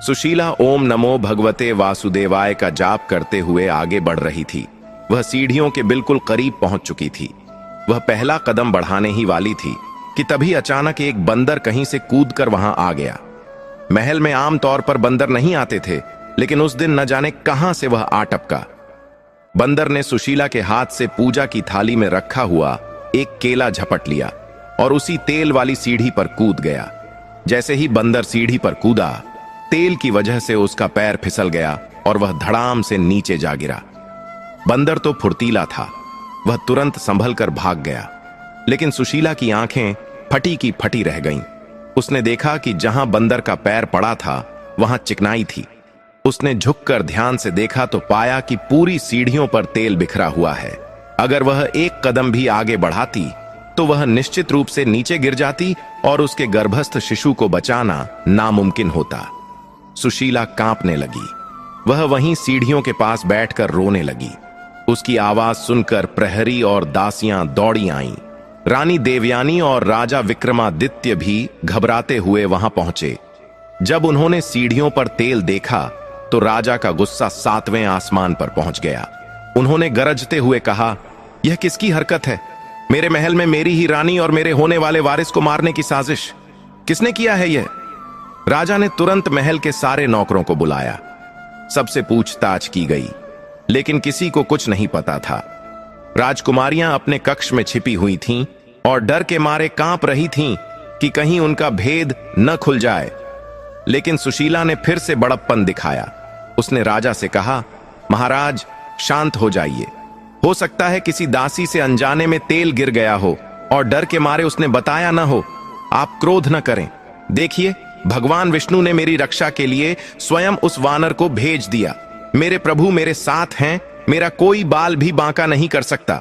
सुशीला ओम नमो भगवते वासुदेवाय का जाप करते हुए आगे बढ़ रही थी। वह सीढ़ियों के बिल्कुल करीब पहुंच चुकी थी। वह पहला कदम बढ़ाने ही वाली थी कि तभी अचानक एक बंदर कहीं से कूदकर वहां आ गया। महल में आमतौर पर बंदर नहीं आते थे, लेकिन उस दिन न जाने कहां से वह आ टपका। बंदर ने सुशीला के हाथ से पूजा की थाली में रखा हुआ एक केला झपट लिया और उसी तेल वाली सीढ़ी पर कूद गया। जैसे ही बंदर सीढ़ी पर कूदा, तेल की वजह से उसका पैर फिसल गया और वह धड़ाम से नीचे जा गिरा। बंदर तो फुर्तीला था, वह तुरंत संभल कर भाग गया, लेकिन सुशीला की आंखें फटी की फटी रह गईं। उसने देखा कि जहां बंदर का पैर पड़ा था वहां चिकनाई थी। उसने झुककर ध्यान से देखा तो पाया कि पूरी सीढ़ियों पर तेल बिखरा हुआ है। अगर वह एक कदम भी आगे बढ़ाती तो वह निश्चित रूप से नीचे गिर जाती और उसके गर्भस्थ शिशु को बचाना नामुमकिन होता। सुशीला कांपने लगी। वह वहीं सीढ़ियों के पास बैठकर रोने लगी। उसकी आवाज सुनकर प्रहरी और दासियां दौड़ी आईं। रानी देवयानी और राजा विक्रमादित्य भी घबराते हुए वहां पहुंचे। जब उन्होंने सीढ़ियों पर तेल देखा तो राजा का गुस्सा 7वें आसमान पर पहुंच गया। उन्होंने गरजते हुए कहा, यह किसकी हरकत है? मेरे महल में मेरी ही रानी और मेरे होने वाले वारिस को मारने की साजिश किसने किया है यह? राजा ने तुरंत महल के सारे नौकरों को बुलाया। सबसे पूछताछ की गई, लेकिन किसी को कुछ नहीं पता था। राजकुमारियां अपने कक्ष में छिपी हुई थीं और डर के मारे कांप रही थीं कि कहीं उनका भेद न खुल जाए। लेकिन सुशीला ने फिर से बड़प्पन दिखाया। उसने राजा से कहा, महाराज शांत हो जाइए। हो सकता है किसी दासी से अनजाने में तेल गिर गया हो और डर के मारे उसने बताया ना हो। आप क्रोध न करें। देखिए, भगवान विष्णु ने मेरी रक्षा के लिए स्वयं उस वानर को भेज दिया। मेरे प्रभु मेरे साथ हैं, मेरा कोई बाल भी बांका नहीं कर सकता।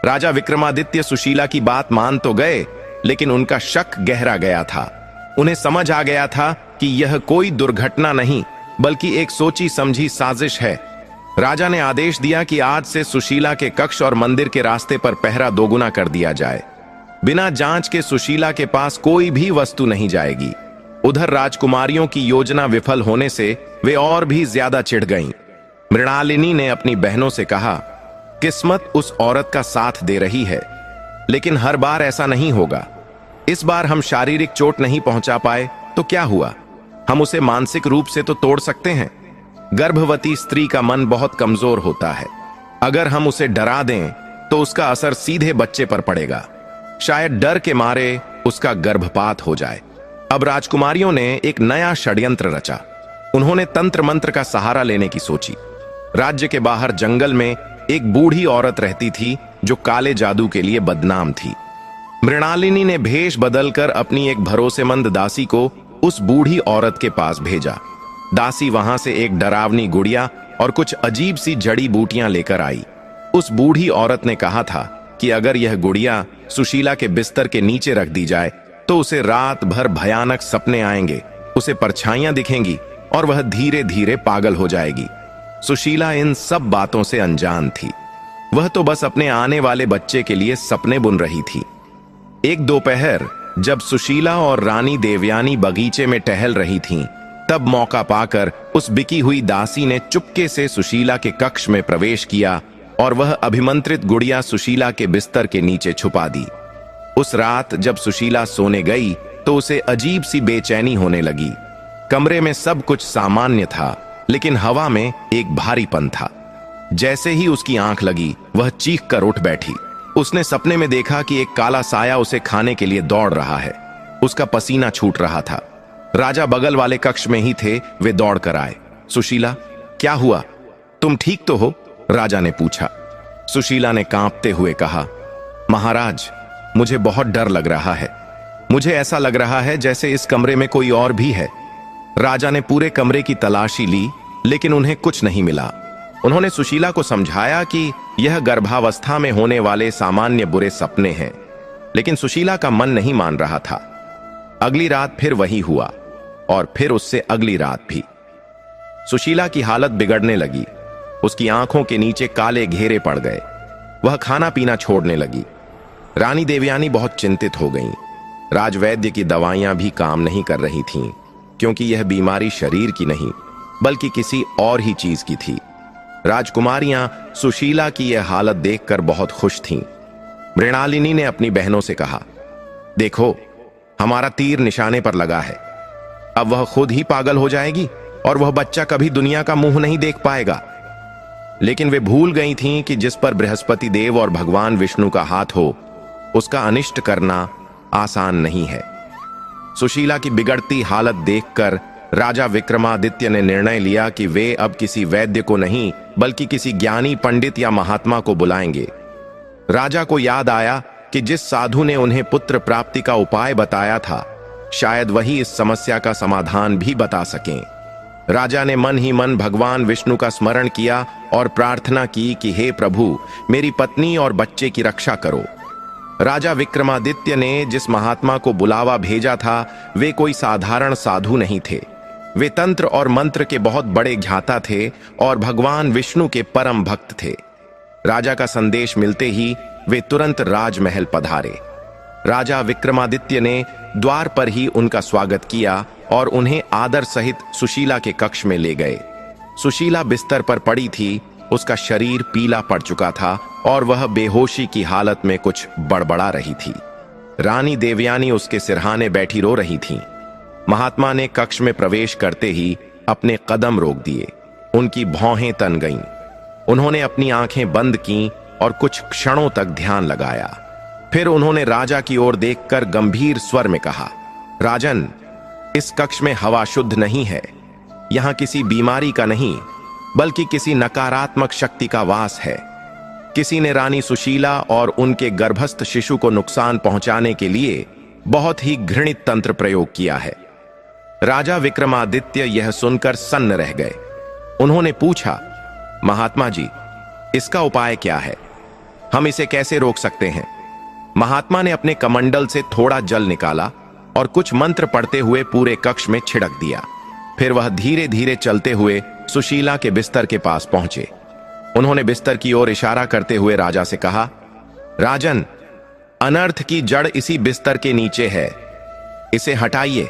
राजा विक्रमादित्य सुशीला की बात मान तो गए, लेकिन उनका शक गहरा गया था। उन्हें समझ आ गया था कि यह कोई दुर्घटना नहीं बल्कि एक सोची समझी साजिश है। राजा ने आदेश दिया कि आज से सुशीला के कक्ष और मंदिर के रास्ते पर पहरा दोगुना कर दिया जाए। बिना जांच के सुशीला के पास कोई भी वस्तु नहीं जाएगी। उधर राजकुमारियों की योजना विफल होने से वे और भी ज्यादा चिढ़ गईं। मृणालिनी ने अपनी बहनों से कहा, किस्मत उस औरत का साथ दे रही है, लेकिन हर बार ऐसा नहीं होगा। इस बार हम शारीरिक चोट नहीं पहुंचा पाए तो क्या हुआ? हम उसे मानसिक रूप से तो तोड़ सकते हैं। गर्भवती स्त्री का मन बहुत कमजोर होता है। अगर हम उसे डरा दें तो उसका असर सीधे बच्चे पर पड़ेगा। शायद डर के मारे उसका गर्भपात हो जाए। अब राजकुमारियों ने एक नया षड्यंत्र रचा। उन्होंने तंत्र मंत्र का सहारा लेने की सोची। राज्य के बाहर जंगल में एक बूढ़ी औरत रहती थी जो काले जादू के लिए बदनाम थी। मृणालिनी ने भेष बदलकर अपनी एक भरोसेमंद दासी को उस बूढ़ी औरत के पास भेजा। दासी वहां से एक डरावनी गुड़िया और कुछ अजीब सी जड़ी बूटियां लेकर आई। उस बूढ़ी औरत ने कहा था कि अगर यह गुड़िया सुशीला के बिस्तर के नीचे रख दी जाए तो उसे रात भर भयानक सपने आएंगे, उसे परछाइयां दिखेंगी और वह धीरे धीरे पागल हो जाएगी। सुशीला इन सब बातों से अनजान थी। वह तो बस अपने आने वाले बच्चे के लिए सपने बुन रही थी। एक दोपहर जब सुशीला और रानी देवयानी बगीचे में टहल रही थीं, तब मौका पाकर उस बिकी हुई दासी ने चुपके से सुशीला के कक्ष में प्रवेश किया और वह अभिमंत्रित गुड़िया सुशीला के बिस्तर के नीचे छुपा दी। उस रात जब सुशीला सोने गई तो उसे अजीब सी बेचैनी होने लगी। कमरे में सब कुछ सामान्य था, लेकिन हवा में एक भारीपन था। जैसे ही उसकी आंख लगी, वह चीख कर उठ बैठी। उसने सपने में देखा कि एक काला साया उसे खाने के लिए दौड़ रहा है। उसका पसीना छूट रहा था। राजा बगल वाले कक्ष में ही थे। वे दौड़ कर आए। सुशीला, क्या हुआ? तुम ठीक तो हो? राजा ने पूछा। सुशीला ने कांपते हुए कहा, महाराज, मुझे बहुत डर लग रहा है। मुझे ऐसा लग रहा है जैसे इस कमरे में कोई और भी है। राजा ने पूरे कमरे की तलाशी ली, लेकिन उन्हें कुछ नहीं मिला। उन्होंने सुशीला को समझाया कि यह गर्भावस्था में होने वाले सामान्य बुरे सपने हैं, लेकिन सुशीला का मन नहीं मान रहा था। अगली रात फिर वही हुआ और फिर उससे अगली रात भी। सुशीला की हालत बिगड़ने लगी। उसकी आंखों के नीचे काले घेरे पड़ गए। वह खाना पीना छोड़ने लगी। रानी देवयानी बहुत चिंतित हो गईं। राजवैद्य की दवाइयां भी काम नहीं कर रही थीं, क्योंकि यह बीमारी शरीर की नहीं बल्कि किसी और ही चीज की थी। राजकुमारियां सुशीला की यह हालत देखकर बहुत खुश थीं। मृणालिनी ने अपनी बहनों से कहा, देखो, हमारा तीर निशाने पर लगा है। अब वह खुद ही पागल हो जाएगी। और वह बच्चा कभी दुनिया का मुंह नहीं देख पाएगा। लेकिन वे भूल गई थीं कि जिस पर बृहस्पति देव और भगवान विष्णु का हाथ हो, उसका अनिष्ट करना आसान नहीं है। सुशीला की बिगड़ती हालत देखकर राजा विक्रमादित्य ने निर्णय लिया कि वे अब किसी वैद्य को नहीं बल्कि किसी ज्ञानी पंडित या महात्मा को बुलाएंगे। राजा को याद आया कि जिस साधु ने उन्हें पुत्र प्राप्ति का उपाय बताया था, शायद वही इस समस्या का समाधान भी बता सकें। राजा ने मन ही मन भगवान विष्णु का स्मरण किया और प्रार्थना की कि हे प्रभु, मेरी पत्नी और बच्चे की रक्षा करो। राजा विक्रमादित्य ने जिस महात्मा को बुलावा भेजा था, वे कोई साधारण साधु नहीं थे। वे तंत्र और मंत्र के बहुत बड़े ज्ञाता थे और भगवान विष्णु के परम भक्त थे। राजा का संदेश मिलते ही वे तुरंत राजमहल पधारे। राजा विक्रमादित्य ने द्वार पर ही उनका स्वागत किया और उन्हें आदर सहित सुशीला के कक्ष में ले गए। सुशीला बिस्तर पर पड़ी थी, उसका शरीर पीला पड़ चुका था और वह बेहोशी की हालत में कुछ बड़बड़ा रही थी। रानी देवयानी उसके सिरहाने बैठी रो रही थीं। महात्मा ने कक्ष में प्रवेश करते ही अपने कदम रोक दिए। उनकी भौहें तन गईं। उन्होंने अपनी आंखें बंद कीं और कुछ क्षणों तक ध्यान लगाया। फिर उन्होंने राजा की ओर देखकर गंभीर स्वर में कहा, राजन, इस कक्ष में हवा शुद्ध नहीं है। यहां किसी बीमारी का नहीं बल्कि किसी नकारात्मक शक्ति का वास है। किसी ने रानी सुशीला और उनके गर्भस्थ शिशु को नुकसान पहुंचाने के लिए बहुत ही घृणित तंत्र प्रयोग किया है। राजा विक्रमादित्य यह सुनकर सन्न रह गए। उन्होंने पूछा, महात्मा जी, इसका उपाय क्या है? हम इसे कैसे रोक सकते हैं? महात्मा ने अपने कमंडल से थोड़ा जल निकाला और कुछ मंत्र पढ़ते हुए पूरे कक्ष में छिड़क दिया। फिर वह धीरे धीरे चलते हुए सुशीला के बिस्तर के पास पहुंचे। उन्होंने बिस्तर की ओर इशारा करते हुए राजा से कहा, राजन, अनर्थ की जड़ इसी बिस्तर के नीचे है, इसे हटाइए।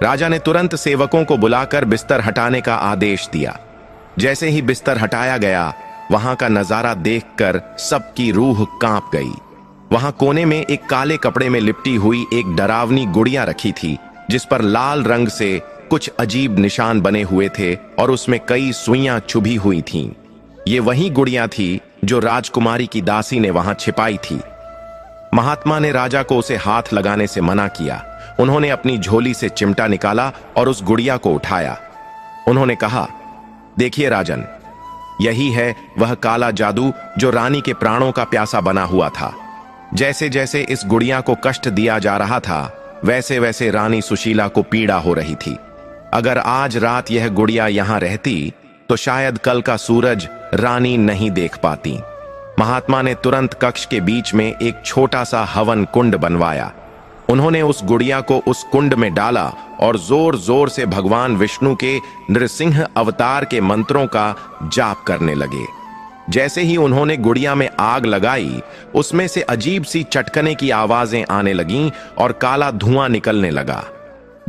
राजा ने तुरंत सेवकों को बुलाकर बिस्तर हटाने का आदेश दिया। जैसे ही बिस्तर हटाया गया, वहां का नजारा देखकर सबकी रूह कांप गई। वहां कोने में एक काले कपड़े में लिपटी हुई एक डरावनी गुड़िया रखी थी, जिस पर लाल रंग से कुछ अजीब निशान बने हुए थे और उसमें कई सुइयां चुभी हुई थीं। ये वही गुड़िया थी जो राजकुमारी की दासी ने वहां छिपाई थी। महात्मा ने राजा को उसे हाथ लगाने से मना किया। उन्होंने अपनी झोली से चिमटा निकाला और उस गुड़िया को उठाया। उन्होंने कहा, देखिए राजन, यही है वह काला जादू जो रानी के प्राणों का प्यासा बना हुआ था। जैसे जैसे इस गुड़िया को कष्ट दिया जा रहा था, वैसे वैसे रानी सुशीला को पीड़ा हो रही थी। अगर आज रात यह गुड़िया यहां रहती तो शायद कल का सूरज रानी नहीं देख पाती। महात्मा ने तुरंत कक्ष के बीच में एक छोटा सा हवन कुंड बनवाया। उन्होंने उस गुड़िया को उस कुंड में डाला और जोर जोर से भगवान विष्णु के नृसिंह अवतार के मंत्रों का जाप करने लगे। जैसे ही उन्होंने गुड़िया में आग लगाई, उसमें से अजीब सी चटकने की आवाजें आने लगीं और काला धुआं निकलने लगा।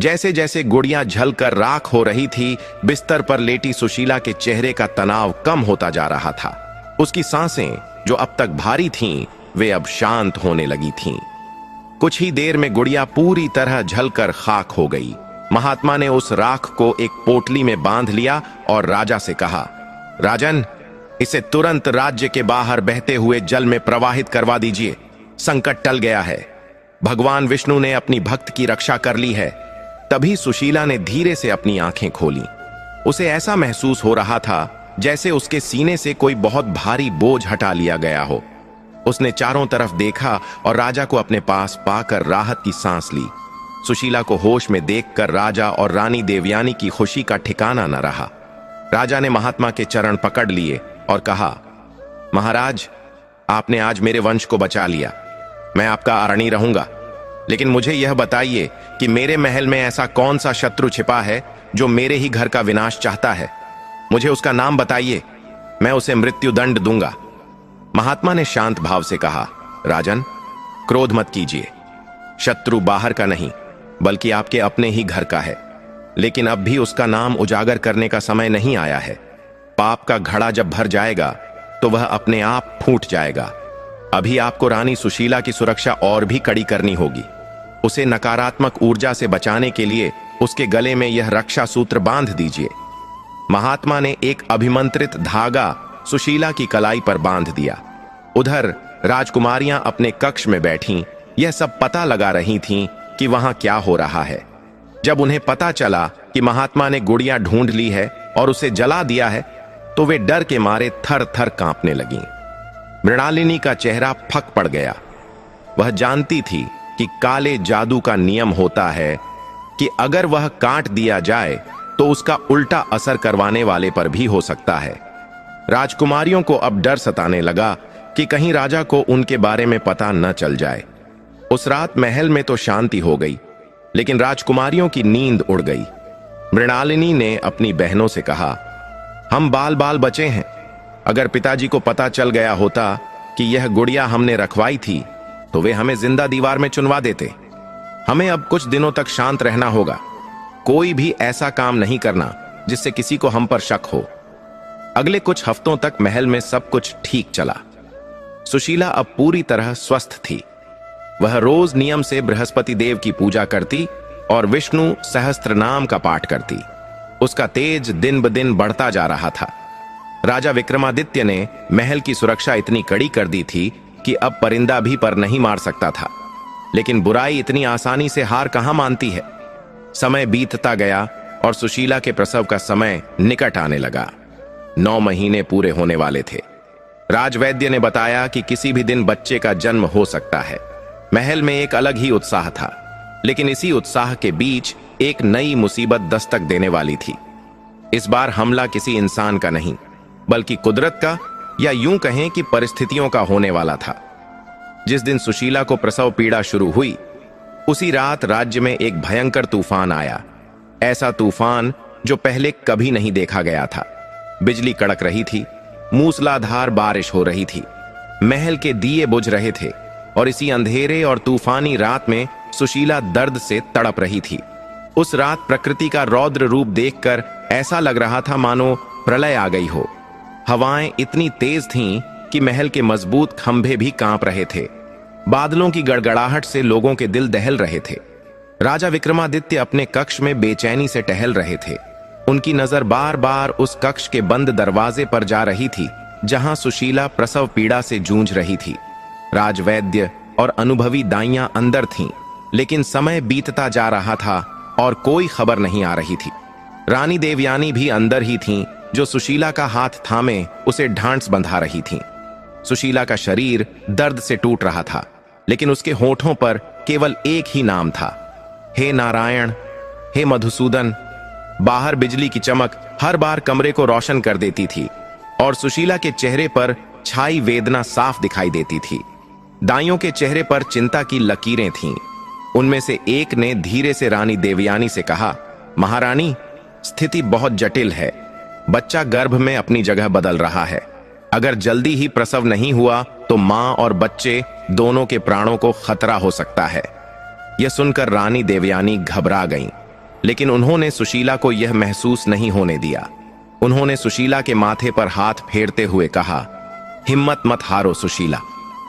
जैसे जैसे गुड़िया जलकर राख हो रही थी, बिस्तर पर लेटी सुशीला के चेहरे का तनाव कम होता जा रहा था। उसकी सांसें जो अब तक भारी थीं, वे अब शांत होने लगी थीं। कुछ ही देर में गुड़िया पूरी तरह जलकर खाक हो गई। महात्मा ने उस राख को एक पोटली में बांध लिया और राजा से कहा, राजन, इसे तुरंत राज्य के बाहर बहते हुए जल में प्रवाहित करवा दीजिए। संकट टल गया है। भगवान विष्णु ने अपनी भक्त की रक्षा कर ली है। तभी सुशीला ने धीरे से अपनी आंखें खोली। उसे ऐसा महसूस हो रहा था जैसे उसके सीने से कोई बहुत भारी बोझ हटा लिया गया हो। उसने चारों तरफ देखा और राजा को अपने पास पाकर राहत की सांस ली। सुशीला को होश में देखकर राजा और रानी देवयानी की खुशी का ठिकाना न रहा। राजा ने महात्मा के चरण पकड़ लिए और कहा, महाराज, आपने आज मेरे वंश को बचा लिया। मैं आपका आरणी रहूंगा, लेकिन मुझे यह बताइए कि मेरे महल में ऐसा कौन सा शत्रु छिपा है जो मेरे ही घर का विनाश चाहता है। मुझे उसका नाम बताइए, मैं उसे मृत्यु दंड दूंगा। महात्मा ने शांत भाव से कहा, राजन, क्रोध मत कीजिए। शत्रु बाहर का नहीं बल्कि आपके अपने ही घर का है, लेकिन अब भी उसका नाम उजागर करने का समय नहीं आया है। पाप का घड़ा जब भर जाएगा तो वह अपने आप फूट जाएगा। अभी आपको रानी सुशीला की सुरक्षा और भी कड़ी करनी होगी। उसे नकारात्मक ऊर्जा से बचाने के लिए उसके गले में यह रक्षा सूत्र बांध दीजिए। महात्मा ने एक अभिमंत्रित धागा सुशीला की कलाई पर बांध दिया। उधर राजकुमारियां अपने कक्ष में बैठीं, यह सब पता लगा रही थीं कि वहां क्या हो रहा है। जब उन्हें पता चला कि महात्मा ने गुड़िया ढूंढ ली है और उसे जला दिया है, तो वे डर के मारे थर थर कांपने लगीं। मृणालिनी का चेहरा फक पड़ गया। वह जानती थी कि काले जादू का नियम होता है कि अगर वह काट दिया जाए तो उसका उल्टा असर करवाने वाले पर भी हो सकता है। राजकुमारियों को अब डर सताने लगा कि कहीं राजा को उनके बारे में पता न चल जाए। उस रात महल में तो शांति हो गई, लेकिन राजकुमारियों की नींद उड़ गई। मृणालिनी ने अपनी बहनों से कहा, हम बाल बाल बचे हैं। अगर पिताजी को पता चल गया होता कि यह गुड़िया हमने रखवाई थी तो वे हमें जिंदा दीवार में चुनवा देते। हमें अब कुछ दिनों तक शांत रहना होगा। कोई भी ऐसा काम नहीं करना जिससे किसी को हम पर शक हो। अगले कुछ हफ्तों तक महल में सब कुछ ठीक चला। सुशीला अब पूरी तरह स्वस्थ थी। वह रोज नियम से बृहस्पति देव की पूजा करती और विष्णु सहस्त्र नाम का पाठ करती। उसका तेज दिन ब दिन बढ़ता जा रहा था। राजा विक्रमादित्य ने महल की सुरक्षा इतनी कड़ी कर दी थी कि अब परिंदा भी पर नहीं मार सकता था। लेकिन बुराई इतनी आसानी से हार कहां मानती है। समय बीतता गया और सुशीला के प्रसव का समय निकट आने लगा। 9 महीने पूरे होने वाले थे। राजवैद्य ने बताया कि किसी भी दिन बच्चे का जन्म हो सकता है। महल में एक अलग ही उत्साह था, लेकिन इसी उत्साह के बीच एक नई मुसीबत दस्तक देने वाली थी। इस बार हमला किसी इंसान का नहीं, बल्कि कुदरत का, या यूं कहें कि परिस्थितियों का होने वाला था। जिस दिन सुशीला को प्रसव पीड़ा शुरू हुई, उसी रात राज्य में एक भयंकर तूफान आया। ऐसा तूफान जो पहले कभी नहीं देखा गया था। बिजली कड़क रही थी, मूसलाधार बारिश हो रही थी, महल के दिए बुझ रहे थे और इसी अंधेरे और तूफानी रात में सुशीला दर्द से तड़प रही थी। उस रात प्रकृति का रौद्र रूप देखकर ऐसा लग रहा था मानो प्रलय आ गई हो। हवाएं इतनी तेज थीं कि महल के मजबूत खंभे भी कांप रहे थे। बादलों की गड़गड़ाहट से लोगों के दिल दहल रहे थे। राजा विक्रमादित्य अपने कक्ष में बेचैनी से टहल रहे थे। उनकी नजर बार बार उस कक्ष के बंद दरवाजे पर जा रही थी जहां सुशीला प्रसव पीड़ा से जूझ रही थी। राजवैद्य और अनुभवी दाइयां अंदर थीं, लेकिन समय बीतता जा रहा था और कोई खबर नहीं आ रही थी। रानी देवयानी भी अंदर ही थीं, जो सुशीला का हाथ थामे उसे ढांढस बंधा रही थीं। सुशीला का शरीर दर्द से टूट रहा था, लेकिन उसके होठों पर केवल एक ही नाम था, हे नारायण, हे मधुसूदन। बाहर बिजली की चमक हर बार कमरे को रोशन कर देती थी और सुशीला के चेहरे पर छाई वेदना साफ दिखाई देती थी। दाइयों के चेहरे पर चिंता की लकीरें थीं। उनमें से एक ने धीरे से रानी देवयानी से कहा, महारानी, स्थिति बहुत जटिल है। बच्चा गर्भ में अपनी जगह बदल रहा है। अगर जल्दी ही प्रसव नहीं हुआ तो मां और बच्चे दोनों के प्राणों को खतरा हो सकता है। यह सुनकर रानी देवयानी घबरा गईं, लेकिन उन्होंने सुशीला को यह महसूस नहीं होने दिया। उन्होंने सुशीला के माथे पर हाथ फेरते हुए कहा, हिम्मत मत हारो सुशीला,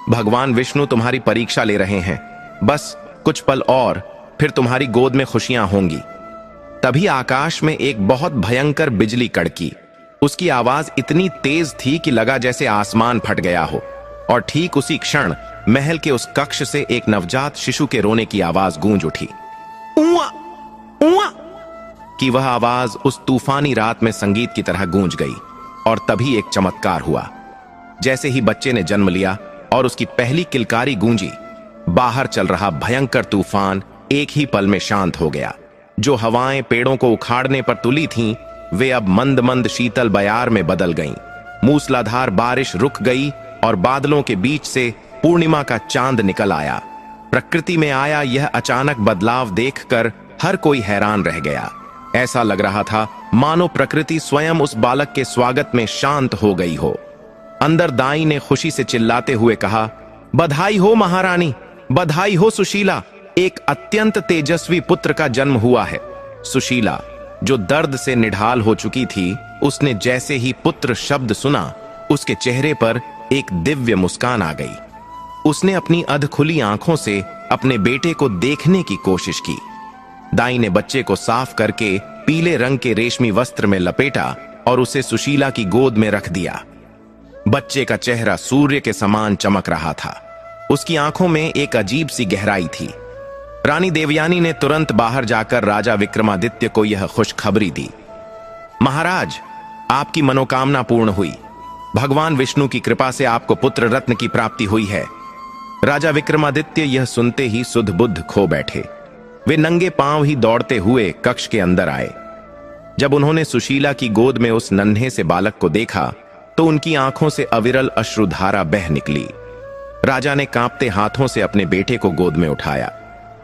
भगवान विष्णु तुम्हारी परीक्षा ले रहे हैं। बस कुछ पल और, फिर तुम्हारी गोद में खुशियां होंगी। तभी आकाश में एक बहुत भयंकर बिजली कड़की। उसकी आवाज इतनी तेज थी कि लगा जैसे आसमान फट गया हो, और ठीक उसी क्षण महल के उस कक्ष से एक नवजात शिशु के रोने की आवाज गूंज उठी। उआ, उआ की वह आवाज उस तूफानी रात में संगीत की तरह गूंज गई। और तभी एक चमत्कार हुआ। जैसे ही बच्चे ने जन्म लिया और उसकी पहली किलकारी गूंजी, बाहर चल रहा भयंकर तूफान एक ही पल में शांत हो गया। जो हवाएं पेड़ों को उखाड़ने पर तुली थीं, वे अब मंद मंद शीतल बयार में बदल गईं। मूसलाधार बारिश रुक गई और बादलों के बीच से पूर्णिमा का चांद निकल आया। प्रकृति में आया यह अचानक बदलाव देखकर हर कोई हैरान रह गया। ऐसा लग रहा था मानो प्रकृति स्वयं उस बालक के स्वागत में शांत हो गई हो। अंदर दाई ने खुशी से चिल्लाते हुए कहा, बधाई हो महारानी, बधाई हो सुशीला, एक अत्यंत तेजस्वी पुत्र का जन्म हुआ है। सुशीला, जो दर्द से निढाल हो चुकी थी, उसने जैसे ही पुत्र शब्द सुना, उसके चेहरे पर एक दिव्य मुस्कान आ गई। उसने अपनी अधखुली आंखों से अपने बेटे को देखने की कोशिश की। दाई ने बच्चे को साफ करके पीले रंग के रेशमी वस्त्र में लपेटा और उसे सुशीला की गोद में रख दिया। बच्चे का चेहरा सूर्य के समान चमक रहा था। उसकी आंखों में एक अजीब सी गहराई थी। रानी देवयानी ने तुरंत बाहर जाकर राजा विक्रमादित्य को यह खुशखबरी दी। महाराज, आपकी मनोकामना पूर्ण हुई। भगवान विष्णु की कृपा से आपको पुत्र रत्न की प्राप्ति हुई है। राजा विक्रमादित्य यह सुनते ही सुध बुद्ध खो बैठे। वे नंगे पांव ही दौड़ते हुए कक्ष के अंदर आए। जब उन्होंने सुशीला की गोद में उस नन्हे से बालक को देखा तो उनकी आंखों से अविरल अश्रुधारा बह निकली। राजा ने कांपते हाथों से अपने बेटे को गोद में उठाया।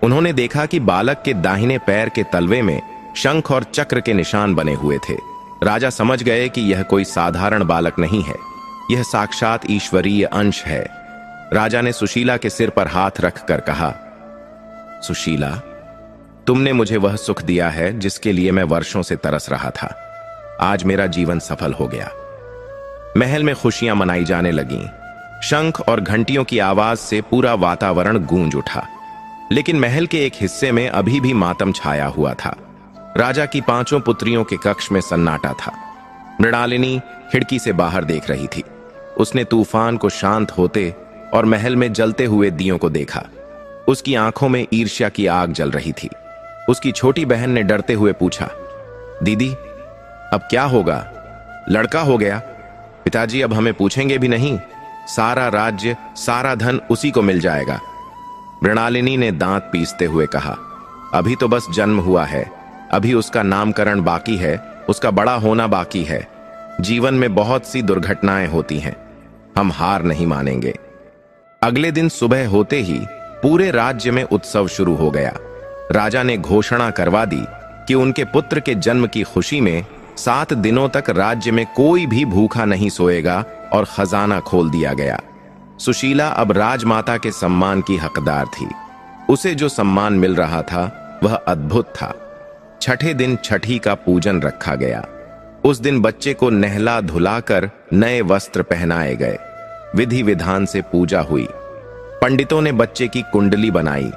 उन्होंने देखा कि बालक के दाहिने पैर के तलवे में शंख और चक्र के निशान बने हुए थे। राजा समझ गए कि यह कोई साधारण बालक नहीं है, यह साक्षात ईश्वरीय अंश है। राजा ने सुशीला के सिर पर हाथ रखकर कहा, सुशीला, तुमने मुझे वह सुख दिया है जिसके लिए मैं वर्षों से तरस रहा था। आज मेरा जीवन सफल हो गया। महल में खुशियां मनाई जाने लगीं। शंख और घंटियों की आवाज से पूरा वातावरण गूंज उठा। लेकिन महल के एक हिस्से में अभी भी मातम छाया हुआ था। राजा की 5 पुत्रियों के कक्ष में सन्नाटा था। मृणालिनी खिड़की से बाहर देख रही थी। उसने तूफान को शांत होते और महल में जलते हुए दियों को देखा। उसकी आंखों में ईर्ष्या की आग जल रही थी। उसकी छोटी बहन ने डरते हुए पूछा, दीदी, अब क्या होगा? लड़का हो गया, पिताजी अब हमें पूछेंगे भी नहीं। सारा राज्य, सारा धन उसी को मिल जाएगा। मृणालिनी ने दांत पीसते हुए कहा, अभी तो बस जन्म हुआ है, अभी उसका नामकरण बाकी है, उसका बड़ा होना बाकी है। जीवन में बहुत सी दुर्घटनाएं होती हैं, हम हार नहीं मानेंगे। अगले दिन सुबह होते ही पूरे राज्य में उत्सव शुरू हो गया। राजा ने घोषणा करवा दी कि उनके पुत्र के जन्म की खुशी में 7 दिनों तक राज्य में कोई भी भूखा नहीं सोएगा और खजाना खोल दिया गया। सुशीला अब राजमाता के सम्मान की हकदार थी। उसे जो सम्मान मिल रहा था वह अद्भुत था। छठे दिन छठी का पूजन रखा गया। उस दिन बच्चे को नहला धुलाकर नए वस्त्र पहनाए गए। विधि विधान से पूजा हुई। पंडितों ने बच्चे की कुंडली बनाई।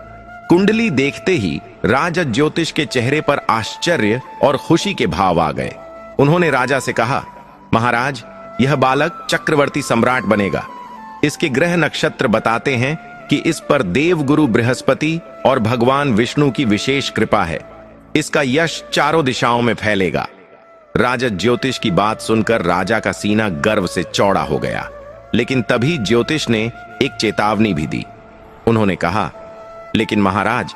कुंडली देखते ही राजा ज्योतिष के चेहरे पर आश्चर्य और खुशी के भाव आ गए। उन्होंने राजा से कहा, महाराज, यह बालक चक्रवर्ती सम्राट बनेगा। इसके ग्रह नक्षत्र बताते हैं कि इस पर देवगुरु बृहस्पति और भगवान विष्णु की विशेष कृपा है। इसका यश चारों दिशाओं में फैलेगा। राजा ज्योतिष की बात सुनकर राजा का सीना गर्व से चौड़ा हो गया। लेकिन तभी ज्योतिष ने एक चेतावनी भी दी। उन्होंने कहा, लेकिन महाराज,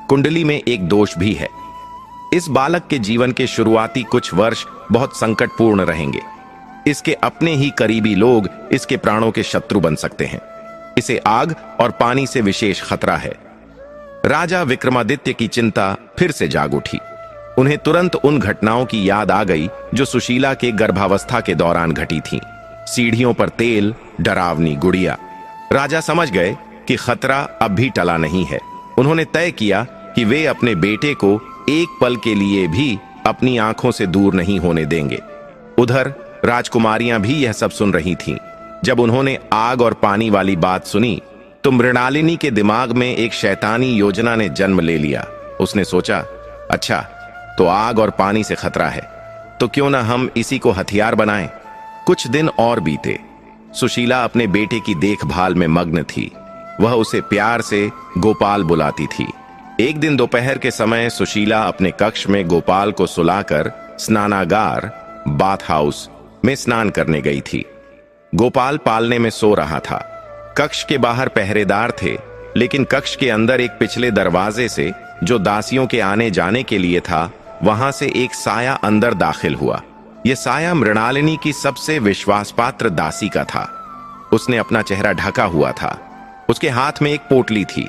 कुंडली में एक दोष भी है। इस बालक के जीवन के शुरुआती कुछ वर्ष बहुत संकटपूर्ण रहेंगे। इसके अपने ही करीबी लोग इसके प्राणों के शत्रु बन सकते हैं। इसे आग और पानी से विशेष खतरा है। राजा विक्रमादित्य की चिंता फिर से जाग उठी। उन्हें तुरंत उन घटनाओं की याद आ गई जो सुशीला के गर्भावस्था के दौरान घटी थीं। सीढ़ियों पर तेल, डरावनी गुड़िया। राजा समझ गए कि खतरा अब भी टला नहीं है। उन्होंने तय किया कि वे अपने बेटे को एक पल के लिए भी अपनी आंखों से दूर नहीं होने देंगे। उधर राजकुमारियां भी यह सब सुन रही थीं। जब उन्होंने आग और पानी वाली बात सुनी तो मृणालिनी के दिमाग में एक शैतानी योजना ने जन्म ले लिया। उसने सोचा, अच्छा, तो आग और पानी से खतरा है, तो क्यों ना हम इसी को हथियार बनाएं। कुछ दिन और बीते। सुशीला अपने बेटे की देखभाल में मग्न थी। वह उसे प्यार से गोपाल बुलाती थी। एक दिन दोपहर के समय सुशीला अपने कक्ष में गोपाल को सुलाकर स्नानागार, बाथ हाउस में स्नान करने गई थी। गोपाल पालने में सो रहा था। कक्ष के बाहर पहरेदार थे, लेकिन कक्ष के अंदर एक पिछले दरवाजे से, जो दासियों के आने जाने के लिए था, वहां से एक साया अंदर दाखिल हुआ। यह साया मृणालिनी की सबसे विश्वासपात्र दासी का था। उसने अपना चेहरा ढका हुआ था। उसके हाथ में एक पोटली थी।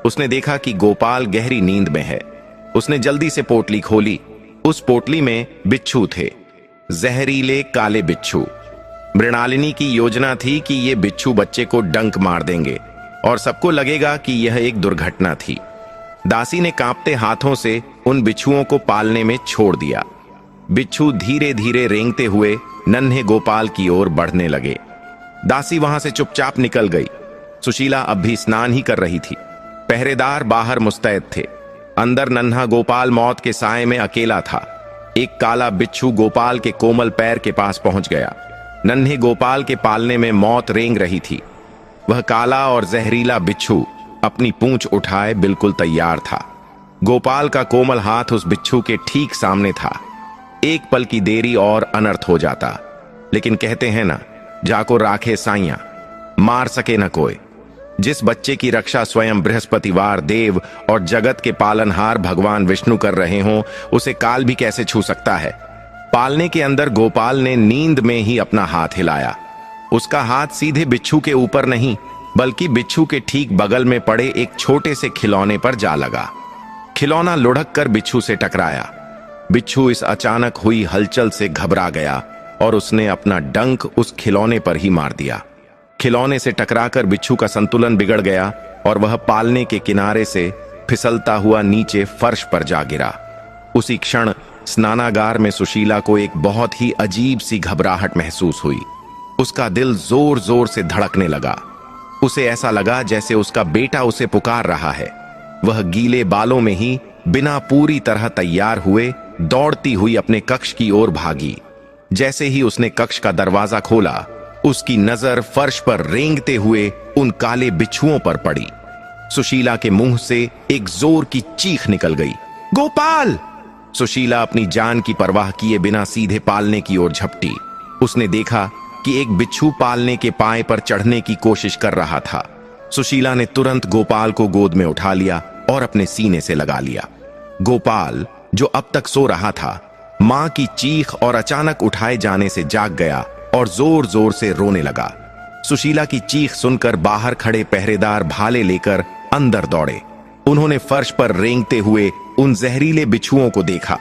उसने देखा कि गोपाल गहरी नींद में है। उसने जल्दी से पोटली खोली। उस पोटली में बिच्छू थे, जहरीले काले बिच्छू। मृणालिनी की योजना थी कि ये बिच्छू बच्चे को डंक मार देंगे और सबको लगेगा कि यह एक दुर्घटना थी। दासी ने कांपते हाथों से उन बिच्छुओं को पालने में छोड़ दिया। बिच्छू धीरे धीरे रेंगते हुए नन्हे गोपाल की ओर बढ़ने लगे। दासी वहां से चुपचाप निकल गई। सुशीला अब भी स्नान ही कर रही थी। पहरेदार बाहर मुस्तैद थे। अंदर नन्हा गोपाल मौत के साए में अकेला था। एक काला बिच्छू गोपाल के कोमल पैर के पास पहुंच गया। नन्हे गोपाल के पालने में मौत रेंग रही थी। वह काला और जहरीला बिच्छू अपनी पूंछ उठाए बिल्कुल तैयार था। गोपाल का कोमल हाथ उस बिच्छू के ठीक सामने था। एक पल की देरी और अनर्थ हो जाता, लेकिन कहते हैं ना, जाको राखे साइयां, मार सके न कोई। जिस बच्चे की रक्षा स्वयं बृहस्पतिवार देव और जगत के पालनहार भगवान विष्णु कर रहे हों, उसे काल भी कैसे छू सकता है। पालने के अंदर गोपाल ने नींद में ही अपना हाथ हिलाया। उसका हाथ सीधे बिच्छू के ऊपर नहीं, बल्कि बिच्छू के ठीक बगल में पड़े एक छोटे से खिलौने पर जा लगा। खिलौना लुढ़क कर बिच्छू से टकराया। बिच्छू इस अचानक हुई हलचल से घबरा गया और उसने अपना डंक उस खिलौने पर ही मार दिया। खिलौने से टकराकर बिच्छू का संतुलन बिगड़ गया और वह पालने के किनारे से फिसलता हुआ नीचे फर्श पर जा गिरा। उसी क्षण स्नानागार में सुशीला को एक बहुत ही अजीब सी घबराहट महसूस हुई। उसका दिल जोर जोर से धड़कने लगा। उसे ऐसा लगा जैसे उसका बेटा उसे पुकार रहा है। वह गीले बालों में ही बिना पूरी तरह तैयार हुए दौड़ती हुई अपने कक्ष की ओर भागी। जैसे ही उसने कक्ष का दरवाजा खोला, उसकी नजर फर्श पर रेंगते हुए उन काले बिच्छुओं पर पड़ी। सुशीला के मुंह से एक जोर की चीख निकल गई, गोपाल! सुशीला अपनी जान की परवाह किए बिना सीधे पालने की ओर झपटी। उसने देखा कि एक बिच्छू पालने के पाए पर चढ़ने की कोशिश कर रहा था। सुशीला ने तुरंत गोपाल को गोद में उठा लिया और अपने सीने से लगा लिया। गोपाल, जो अब तक सो रहा था, मां की चीख और अचानक उठाए जाने से जाग गया और जोर जोर से रोने लगा। सुशीला की चीख सुनकर बाहर खड़े पहरेदार भाले लेकर अंदर दौड़े। उन्होंने फर्श पर रेंगते हुए उन जहरीले बिच्छुओं को देखा।